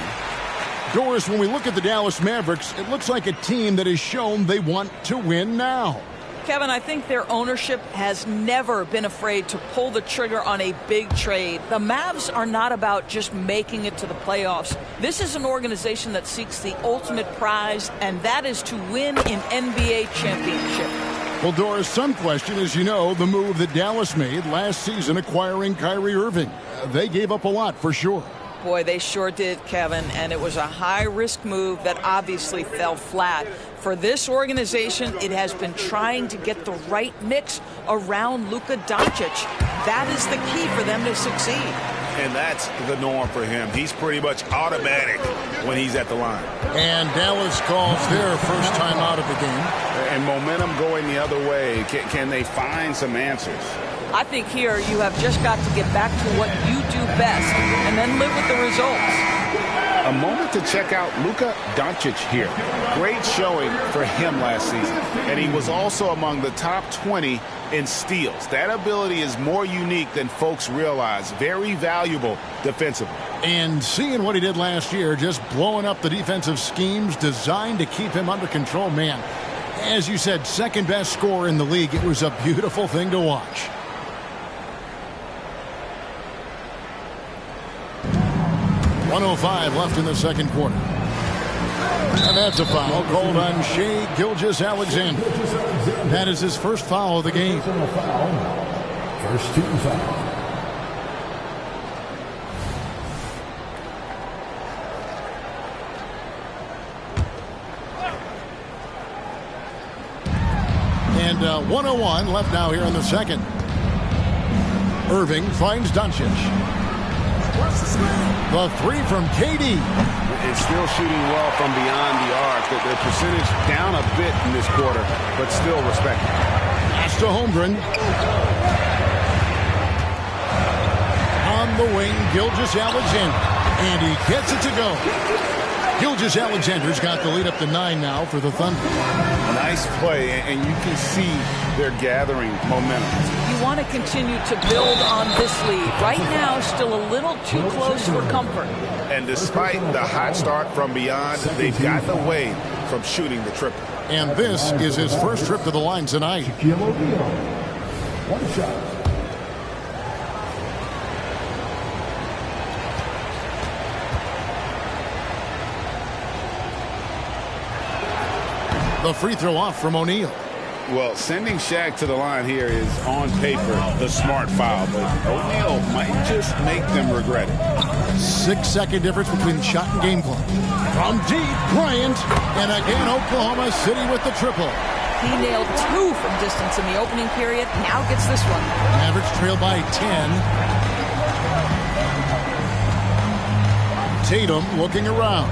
Doris, when we look at the Dallas Mavericks, it looks like a team that has shown they want to win now. Kevin, I think their ownership has never been afraid to pull the trigger on a big trade. The Mavs are not about just making it to the playoffs. This is an organization that seeks the ultimate prize, and that is to win an NBA championship. Well, Doris, some question, as you know, the move that Dallas made last season acquiring Kyrie Irving. They gave up a lot for sure. Boy, they sure did, Kevin, and it was a high-risk move that obviously fell flat. For this organization, it has been trying to get the right mix around Luka Doncic. That is the key for them to succeed. And that's the norm for him. He's pretty much automatic when he's at the line. And Dallas calls their first time out of the game. And momentum going the other way. Can they find some answers? I think here you have just got to get back to what you do best and then live with the results. A moment to check out Luka Doncic here. Great showing for him last season. And he was also among the top 20 in steals. That ability is more unique than folks realize. Very valuable defensively. And seeing what he did last year, just blowing up the defensive schemes designed to keep him under control, man. As you said, second best scorer in the league. It was a beautiful thing to watch. .105 left in the second quarter. And that's a foul called on Shai Gilgeous-Alexander. That is his first foul of the game. First team foul. And 101 left now here in the second. Irving finds Doncic. The three from KD. It's still shooting well from beyond the arc. The percentage down a bit in this quarter, but still respectable. Pass to Holmgren. On the wing, Gilgeous-Alexander. And he gets it to go. Gilgeous-Alexander's got the lead up to 9 now for the Thunder. A nice play, and you can see they're gathering momentum. You want to continue to build on this lead. Right now, still a little too close for comfort. And despite the hot start from beyond, they've gotten away from shooting the triple. And this is his first trip to the line tonight. One shot. The free throw off from O'Neal. Well, sending Shaq to the line here is on paper the smart foul, but O'Neal might just make them regret it. 6-second difference between the shot and game clock. From deep, Bryant, and again Oklahoma City with the triple. He nailed 2 from distance in the opening period. Now gets this one. Mavericks trail by 10. Tatum looking around.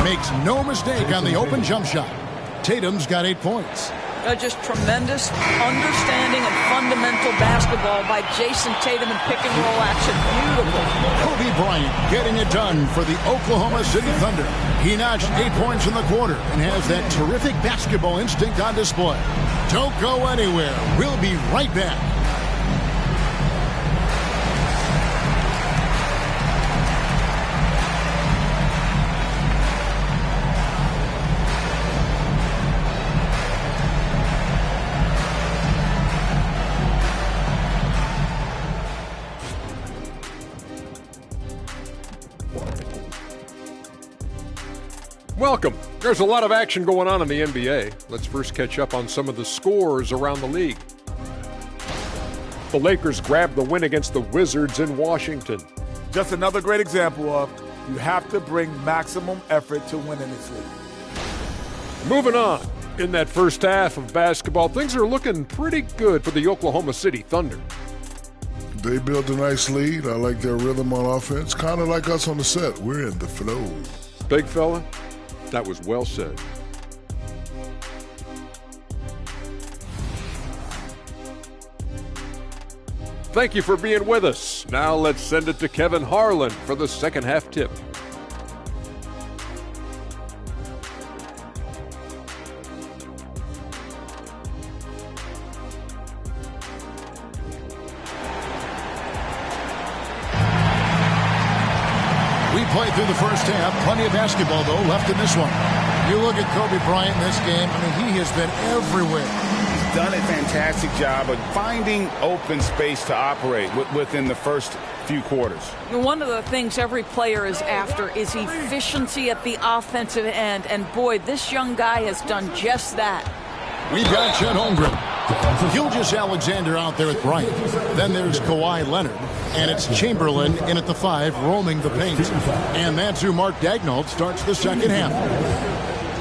Makes no mistake on the open jump shot. Tatum's got 8 points. Just tremendous understanding and fundamental basketball by Jason Tatum in pick and roll action. Beautiful. Kobe Bryant getting it done for the Oklahoma City Thunder. He notched 8 points in the quarter and has that terrific basketball instinct on display. Don't go anywhere. We'll be right back. Welcome. There's a lot of action going on in the NBA. Let's first catch up on some of the scores around the league. The Lakers grabbed the win against the Wizards in Washington. Just another great example of you have to bring maximum effort to win in this league. Moving on. In that first half of basketball, things are looking pretty good for the Oklahoma City Thunder. They built a nice lead. I like their rhythm on offense. Kind of like us on the set. We're in the flow. Big fella, that was well said. Thank you for being with us. Now let's send it to Kevin Harlan for the second half tip. Played through the first half. Plenty of basketball, though, left in this one. You look at Kobe Bryant in this game. I mean, he has been everywhere. He's done a fantastic job of finding open space to operate within the first few quarters. One of the things every player is after is efficiency at the offensive end. And, boy, this young guy has done just that. We've got Chet Holmgren. Gilgeous-Alexander out there with Bryant. Then there's Kawhi Leonard. And it's Chamberlain in at the 5, roaming the paint. And that's who Mark Daigneault starts the second half.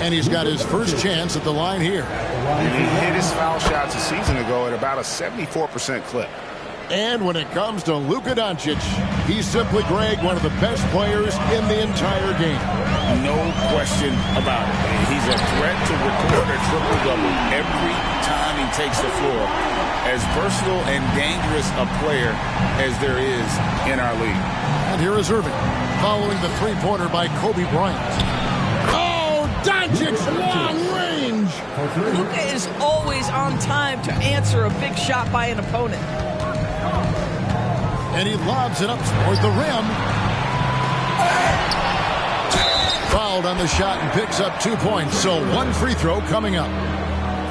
And he's got his first chance at the line here. And he hit his foul shots a season ago at about a 74% clip. And when it comes to Luka Doncic, he's simply, Greg, one of the best players in the entire game. No question about it. He's a threat to record a triple-double every time he takes the floor. As versatile and dangerous a player as there is in our league. And here is Irving, following the three-pointer by Kobe Bryant. Oh, Doncic, long range! Luka is always on time to answer a big shot by an opponent. And he lobs it up towards the rim. Fouled on the shot and picks up 2 points. So one free throw coming up.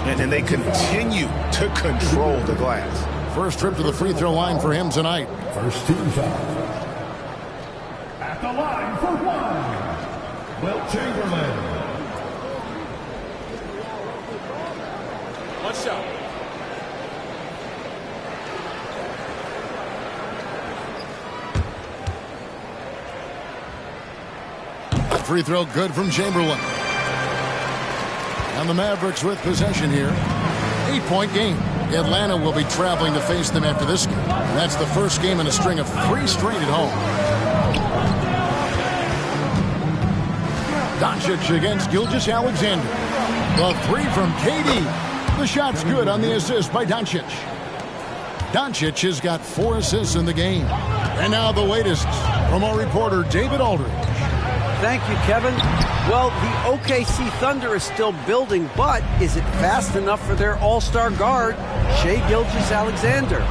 And they continue to control the glass. First trip to the free throw line for him tonight. First team foul. At the line for one, Will Chamberlain. One shot. Free throw good from Chamberlain. And the Mavericks with possession here. 8-point game. Atlanta will be traveling to face them after this game. And that's the first game in a string of 3 straight at home. Doncic against Gilgeous-Alexander. The 3 from KD. The shot's good on the assist by Doncic. Doncic has got 4 assists in the game. And now the latest from our reporter David Aldridge. Thank you, Kevin. Well, the OKC Thunder is still building, but is it fast enough for their all-star guard, Shai Gilgeous-Alexander?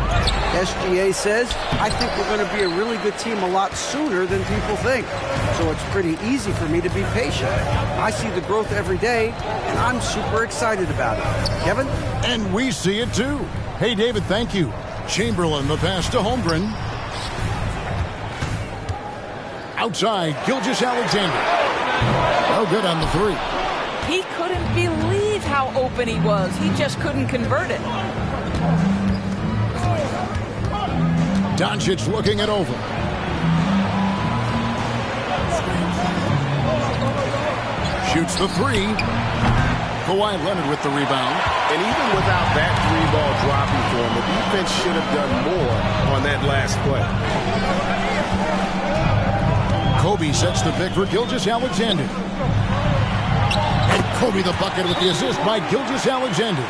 SGA says, I think we're going to be a really good team a lot sooner than people think. So it's pretty easy for me to be patient. I see the growth every day, and I'm super excited about it. Kevin? And we see it too. Hey, David, thank you. Chamberlain, the pass to Holmgren. Outside, Gilgeous-Alexander. No good on the 3. He couldn't believe how open he was. He just couldn't convert it. Doncic looking it over. Shoots the 3. Kawhi Leonard with the rebound. And even without that 3-ball dropping for him, the defense should have done more on that last play. Kobe sets the pick for Gilgeous-Alexander. And Kobe the bucket with the assist by Gilgeous-Alexander.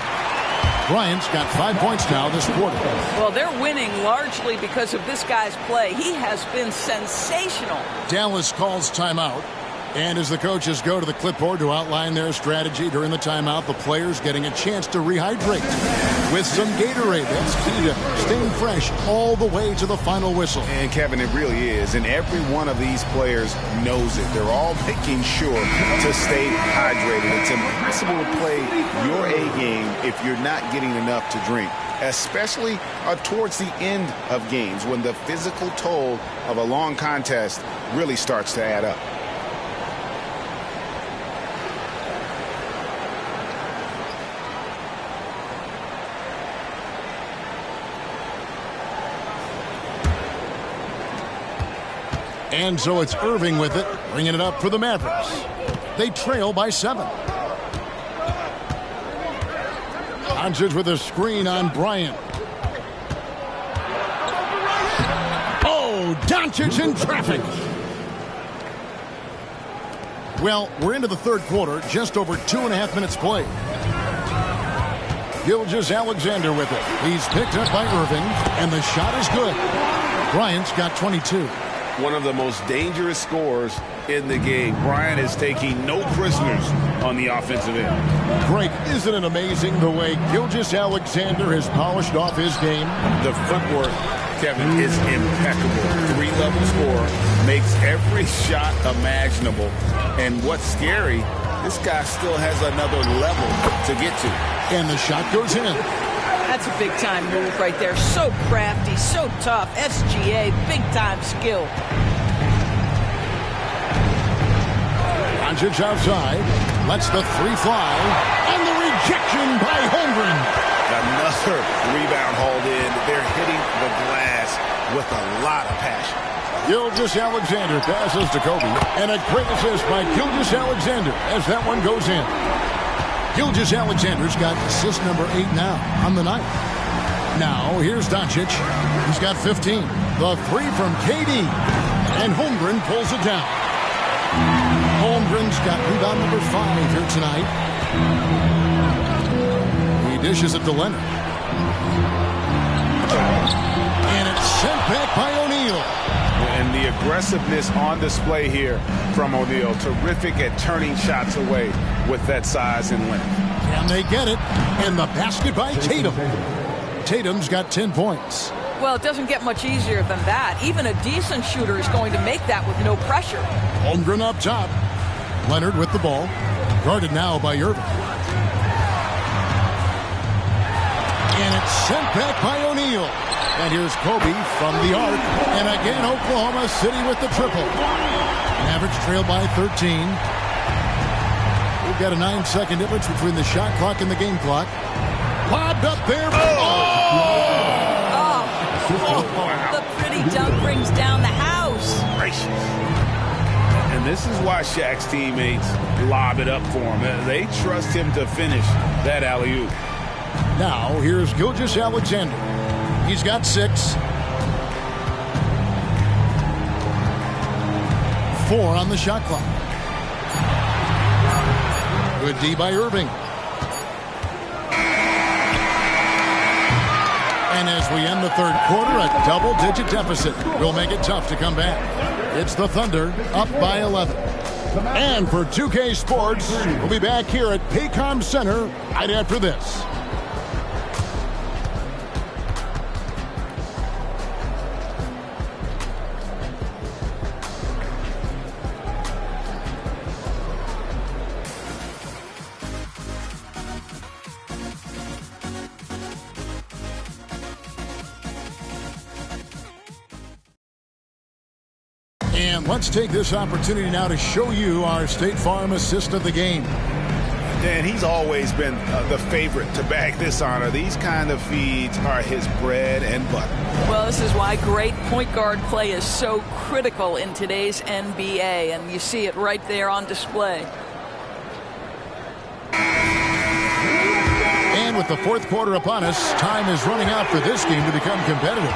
Bryant's got 5 points now this quarter. Well, they're winning largely because of this guy's play. He has been sensational. Dallas calls timeout. And as the coaches go to the clipboard to outline their strategy during the timeout, the players getting a chance to rehydrate with some Gatorade. That's key to staying fresh all the way to the final whistle. And, Kevin, it really is. And every one of these players knows it. They're all making sure to stay hydrated. It's impossible to play your A game if you're not getting enough to drink, especially towards the end of games when the physical toll of a long contest really starts to add up. And so it's Irving with it, bringing it up for the Mavericks. They trail by 7. Doncic with a screen on Bryant. Oh, Doncic in traffic. Well, we're into the third quarter, just over 2.5 minutes played. Gilgeous-Alexander with it. He's picked up by Irving, and the shot is good. Bryant's got 22. One of the most dangerous scorers in the game. Bryant is taking no prisoners on the offensive end. Greg, isn't it amazing the way Gilgeous-Alexander has polished off his game? The footwork, Kevin, is impeccable. 3-level scorer, makes every shot imaginable. And what's scary, this guy still has another level to get to. And the shot goes in. That's a big-time move right there. So crafty, so tough. SGA, big-time skill. Doncic outside. Lets the 3 fly. And the rejection by Holmgren. Another rebound hauled in. They're hitting the glass with a lot of passion. Gilgeous-Alexander passes to Kobe. And a great assist by Gilgeous-Alexander as that one goes in. Gilgeous-Alexander's got assist number 8 now on the night. Now, here's Doncic. He's got 15. The 3 from KD. And Holmgren pulls it down. Holmgren's got rebound number 5 here tonight. He dishes it to Leonard. And it's sent back by O'Neal. And the aggressiveness on display here from O'Neal. Terrific at turning shots away with that size and length. And they get it. And the basket by Tatum. Tatum's got 10 points. Well, it doesn't get much easier than that. Even a decent shooter is going to make that with no pressure. Holmgren up top. Leonard with the ball. Guarded now by Irving. And it's sent back by O'Neal. And here's Kobe from the arc. And again, Oklahoma City with the triple. Mavericks trail by 13. We've got a 9-second difference between the shot clock and the game clock. Lobbed up there. The pretty dunk brings down the house. Gracious. And this is why Shaq's teammates lob it up for him. They trust him to finish that alley-oop. Now, here's Gilgeous-Alexander. He's got 6. 4 on the shot clock. Good D by Irving. And as we end the third quarter, a double-digit deficit will make it tough to come back. It's the Thunder up by 11. And for 2K Sports, we'll be back here at Paycom Center right after this. And let's take this opportunity now to show you our State Farm assist of the game. Dan, he's always been the favorite to bag this honor. These kind of feeds are his bread and butter. Well, this is why great point guard play is so critical in today's NBA, and you see it right there on display. And with the fourth quarter upon us, time is running out for this game to become competitive.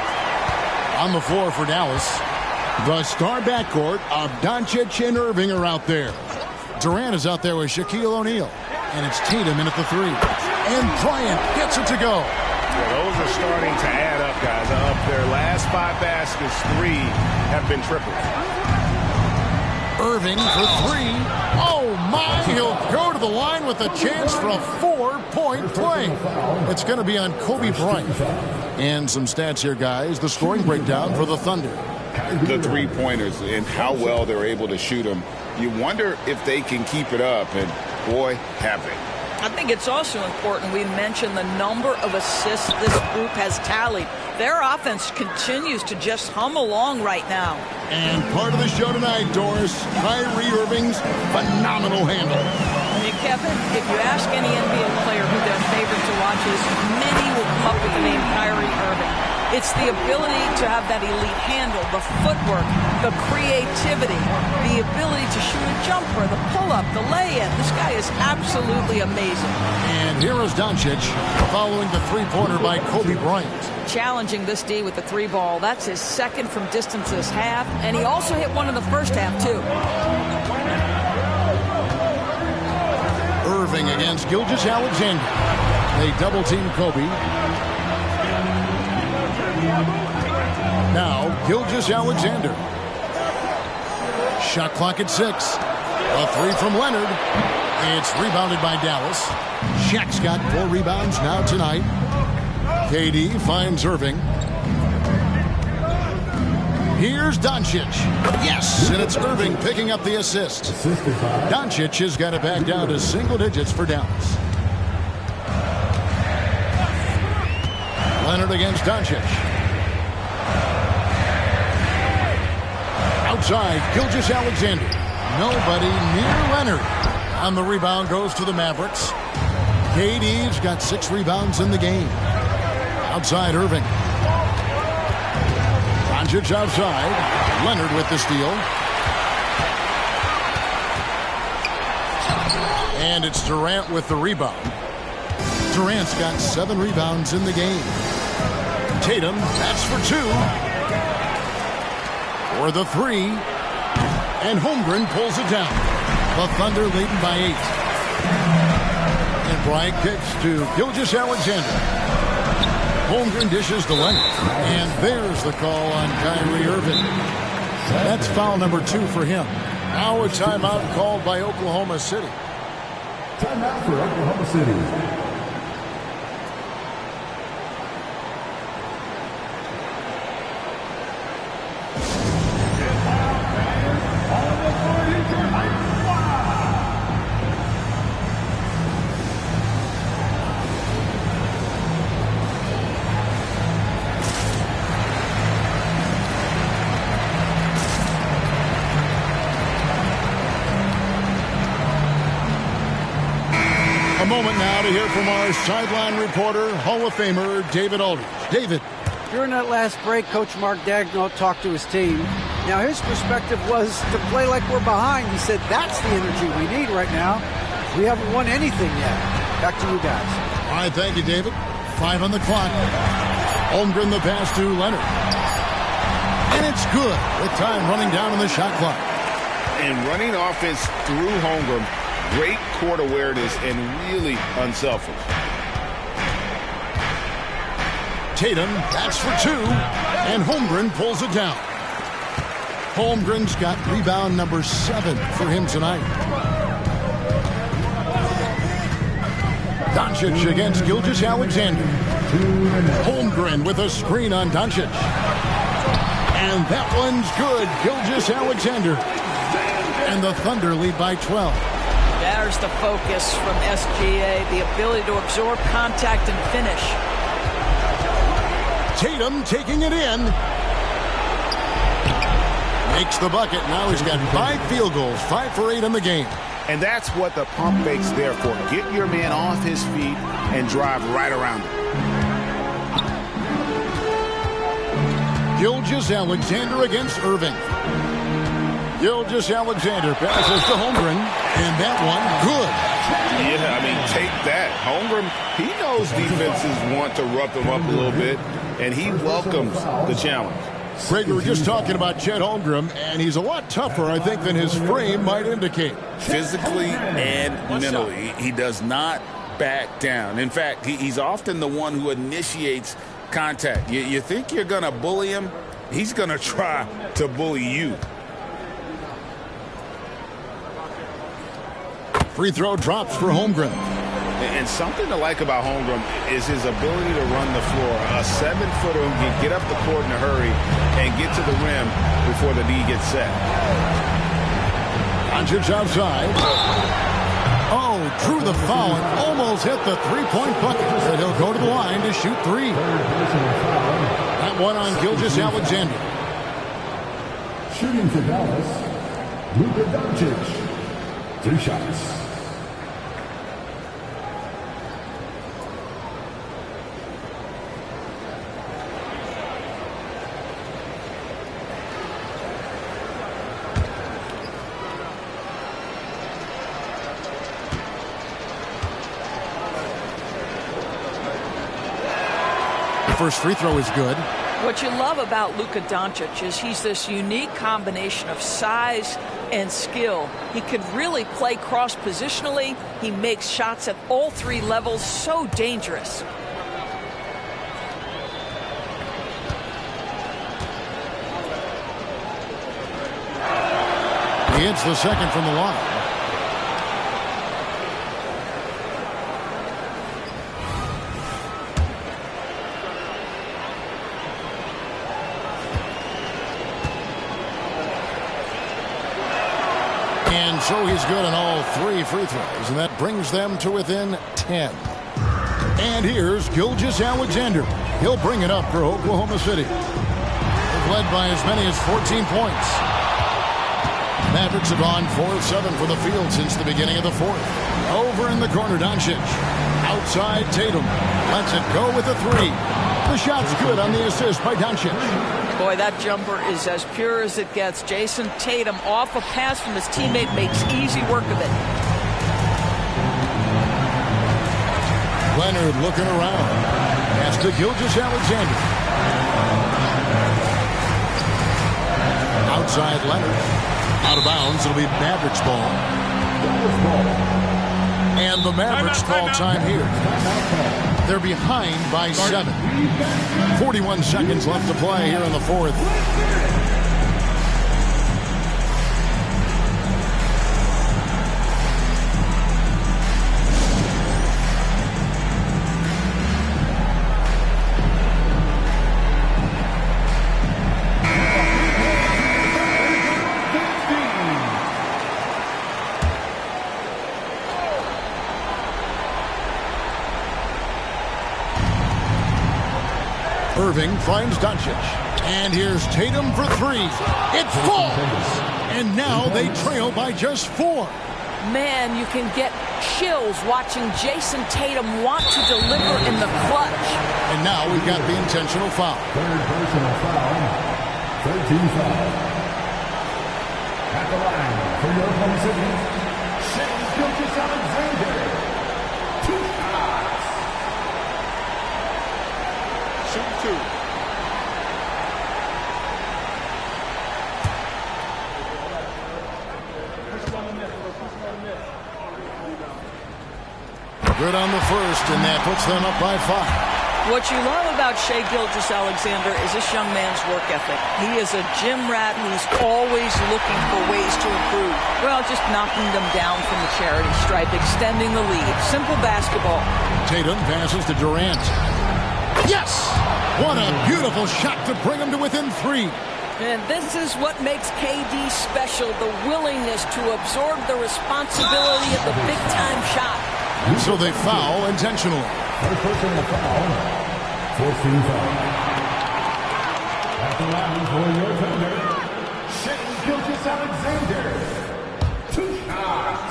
On the floor for Dallas, the star backcourt of Doncic and Irving are out there. Durant is out there with Shaquille O'Neal. And it's Tatum in at the 3. And Bryant gets it to go. Yeah, those are starting to add up, guys. Of their last 5 baskets, 3 have been tripled. Irving for 3. Oh, my. He'll go to the line with a chance for a 4-point play. It's going to be on Kobe Bryant. And some stats here, guys. The scoring breakdown for the Thunder. The 3-pointers and how well they're able to shoot them. You wonder if they can keep it up, and boy, have they. I think it's also important we mention the number of assists this group has tallied. Their offense continues to just hum along right now. And part of the show tonight, Doris, Kyrie Irving's phenomenal handle. Hey, Kevin, if you ask any NBA player who their favorite to watch is, many will come up with the name Kyrie Irving. It's the ability to have that elite handle, the footwork, the creativity, the ability to shoot a jumper, the pull-up, the lay-in. This guy is absolutely amazing. And here is Doncic following the three-pointer by Kobe Bryant. Challenging this D with the three ball. That's his second from distance this half, and he also hit one in the first half, too. Irving against Gilgeous-Alexander. They double-team Kobe. Now, Gilgeous-Alexander. Shot clock at 6. A three from Leonard. It's rebounded by Dallas. Shaq's got 4 rebounds now tonight. KD finds Irving. Here's Doncic. Yes, and it's Irving picking up the assist. Doncic has got it back down to single digits for Dallas. Leonard against Doncic. Outside, Gilgeous-Alexander. Nobody near Leonard. On the rebound goes to the Mavericks. KD's got 6 rebounds in the game. Outside, Irving. Doncic outside. Leonard with the steal. And it's Durant with the rebound. Durant's got 7 rebounds in the game. Tatum, that's for 2. For the 3. And Holmgren pulls it down. The Thunder leading by 8. And Bryant kicks to Gilgeous-Alexander. Holmgren dishes to Leonard. And there's the call on Kyrie Irving. That's foul number 2 for him. Now a timeout called by Oklahoma City. Timeout for Oklahoma City. A moment now to hear from our sideline reporter, Hall of Famer David Aldridge. David. During that last break, Coach Mark Daigneault talked to his team. Now, his perspective was to play like we're behind. He said, that's the energy we need right now. We haven't won anything yet. Back to you guys. All right, thank you, David. 5 on the clock. Holmgren the pass to Leonard. And it's good with time running down on the shot clock. And running offense through Holmgren, great court awareness and really unselfish. Tatum, that's for 2. And Holmgren pulls it down. Holmgren's got rebound number 7 for him tonight. Doncic against Gilgeous-Alexander. Holmgren with a screen on Doncic. And that one's good. Gilgeous-Alexander. And the Thunder lead by 12. There's the focus from SGA, the ability to absorb contact and finish. Tatum taking it in. Makes the bucket. Now he's got 5 field goals, 5 for 8 in the game. And that's what the pump fake's there for. Get your man off his feet and drive right around him. Gilgeous-Alexander against Irving. Gilgeous-Alexander passes to Holmgren, and that one good. Yeah, I mean, take that. Holmgren, he knows defenses want to rough him up a little bit, and he welcomes the challenge. Greg, we were just talking about Chet Holmgren, and he's a lot tougher, I think, than his frame might indicate. Physically and mentally, he does not back down. In fact, he's often the one who initiates contact. You think you're going to bully him? He's going to try to bully you. Free throw drops for Holmgren. And something to like about Holmgren is his ability to run the floor. A 7-footer who can get up the court in a hurry and get to the rim before the D gets set. Doncic outside. Oh, drew the foul and almost hit the three-point bucket. But he'll go to the line to shoot 3. That one on Gilgeous-Alexander. Shooting for Dallas, Luka Doncic. 3 shots. First free throw is good. What you love about Luka Doncic is he's this unique combination of size and skill. He can really play cross-positionally. He makes shots at all three levels. So dangerous. He hits the second from the line. And so he's good on all three free throws, and that brings them to within 10. And here's Gilgeous-Alexander. He'll bring it up for Oklahoma City. They've led by as many as 14 points. Mavericks have gone 4 of 7 for the field since the beginning of the fourth. Over in the corner, Doncic. Outside, Tatum. Lets it go with a three. The shot's good on the assist by Doncic. Boy, that jumper is as pure as it gets. Jason Tatum off a pass from his teammate makes easy work of it. Leonard looking around. That's to Gilgeous-Alexander. Outside Leonard. Out of bounds. It'll be Mavericks ball. And the Mavericks call time here. They're behind by 7. 41 seconds left to play here in the fourth. Irving finds Doncic. And here's Tatum for three. It falls! And now they trail by just 4. Man, you can get chills watching Jason Tatum want to deliver in the clutch. And now we've got the intentional foul. Third personal foul. 13 foul. At the line for your Oklahoma City, Gilgeous-Alexander. 2 shots. Shoot 2. Good on the first, and that puts them up by 5. What you love about Shai Gilgeous-Alexander is this young man's work ethic. He is a gym rat who's always looking for ways to improve. Well, just knocking them down from the charity stripe, extending the lead. Simple basketball. Tatum passes to Durant. Yes! What a beautiful shot to bring him to within 3. And this is what makes KD special, the willingness to absorb the responsibility of the big-time shot. So they foul intentionally. First personal foul. 14 foul. At the line for your defender, Shai Gilgeous-Alexander. 2 shots.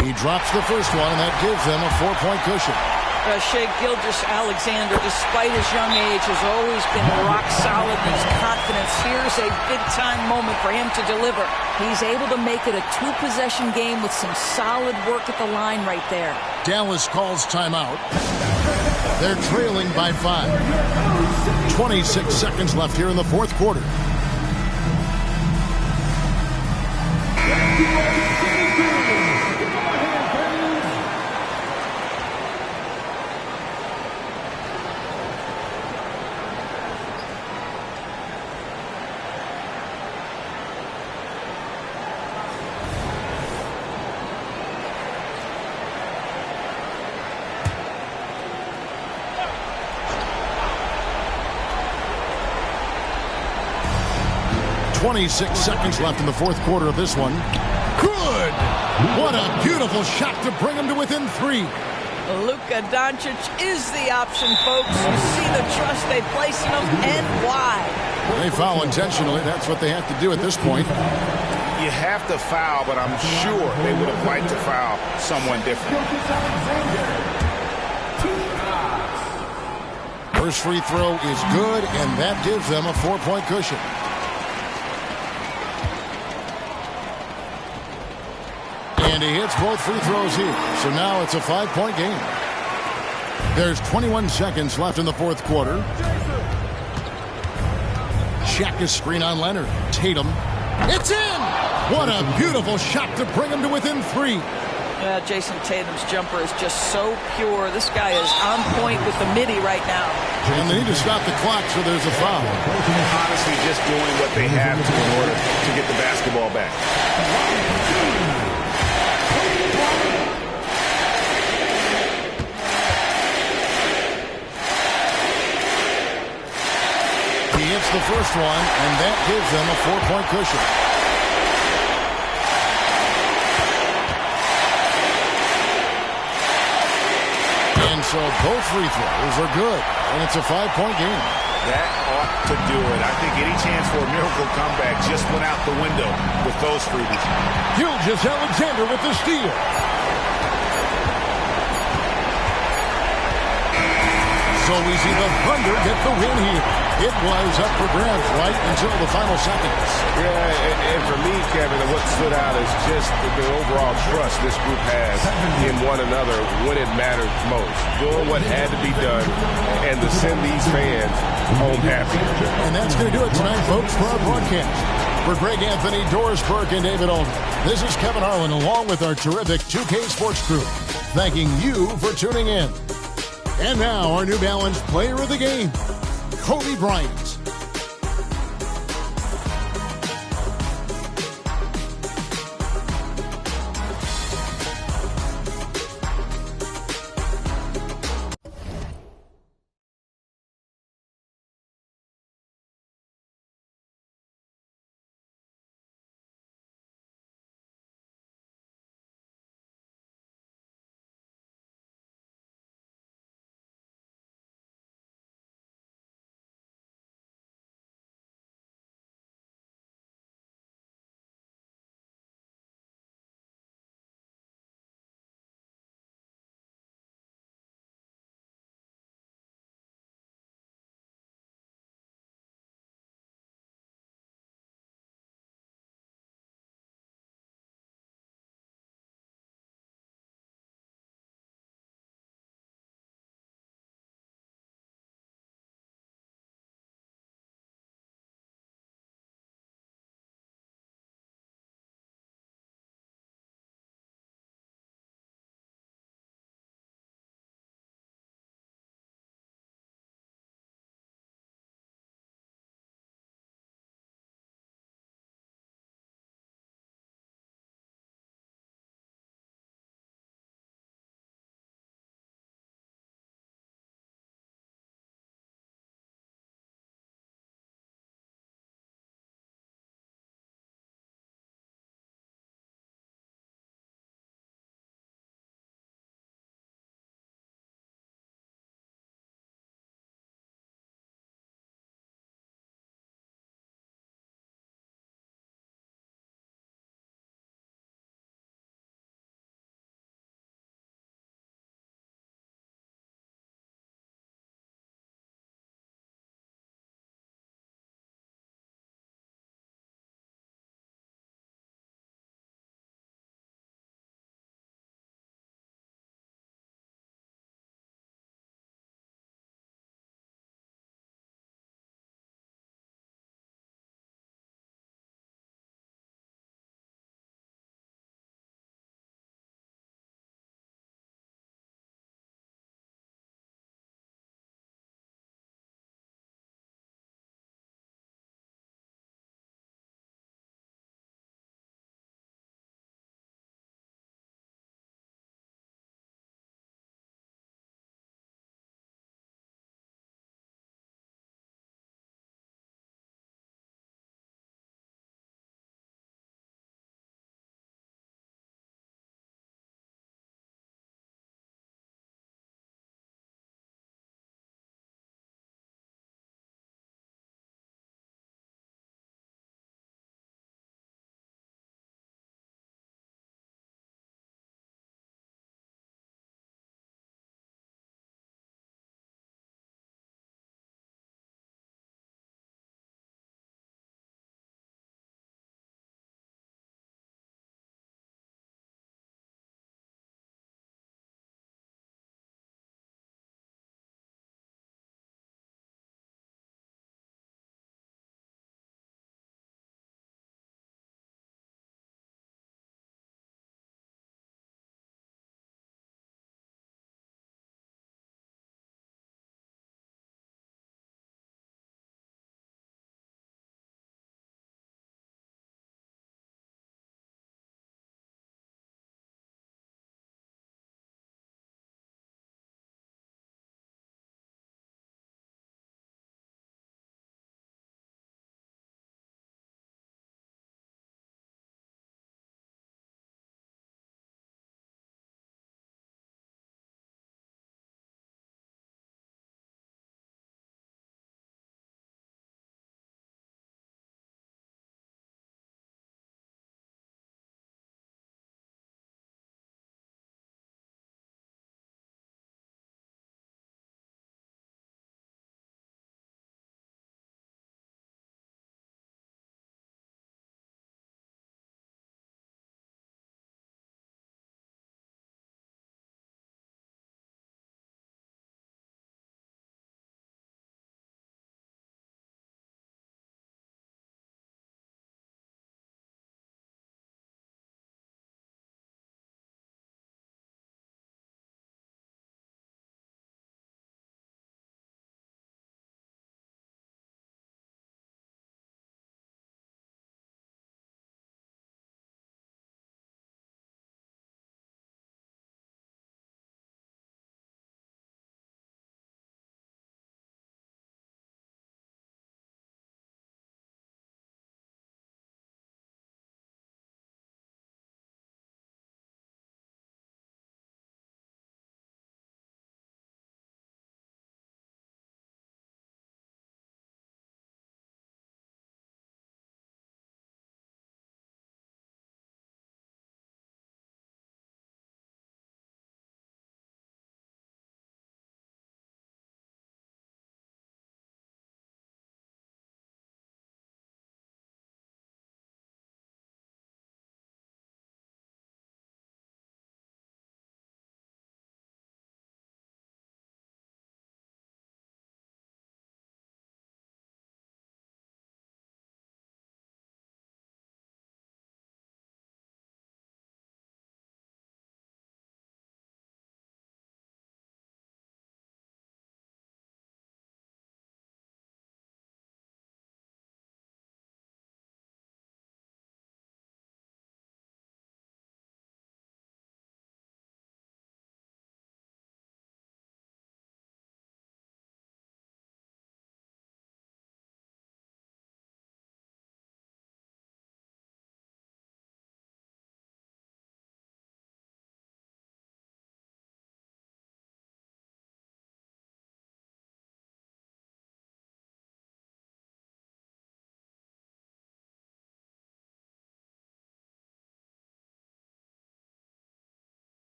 He drops the first one, and that gives them a 4-point cushion. Shai Gilgeous-Alexander, despite his young age, has always been rock solid in his confidence. Here's a big-time moment for him to deliver. He's able to make it a 2-possession game with some solid work at the line right there. Dallas calls timeout. They're trailing by 5. 26 seconds left here in the fourth quarter. .26 seconds left in the fourth quarter of this one. Good! What a beautiful shot to bring him to within 3. Luka Doncic is the option, folks. You see the trust they place in him and why. They foul intentionally. That's what they have to do at this point. You have to foul, but I'm sure they would have liked to foul someone different. First free throw is good, and that gives them a 4-point cushion. And he hits both free throws here. So now it's a 5-point game. There's 21 seconds left in the fourth quarter. Check his screen on Leonard. Tatum. It's in! What a beautiful shot to bring him to within 3. Yeah, Jason Tatum's jumper is just so pure. This guy is on point with the midi right now. And they need to stop the clock, so there's a foul. Honestly, just doing what they have to in order to get the basketball back. He hits the first one, and that gives them a 4-point cushion. And so both free throws are good, and it's a 5-point game. That ought to do it. I think any chance for a miracle comeback just went out the window with those freebies. Gilgeous-Alexander with the steal. So we see the Thunder get the win here. It was up for grabs right until the final seconds. Yeah, and for me, Kevin, what stood out is just the overall trust this group has in one another when it mattered most. Doing what had to be done and to send these fans home happy. And that's going to do it tonight, folks, for our broadcast. For Greg Anthony, Doris Burke, and David Alden, this is Kevin Harlan along with our terrific 2K Sports crew, thanking you for tuning in. And now, our New Balance player of the game, Kobe Bryant.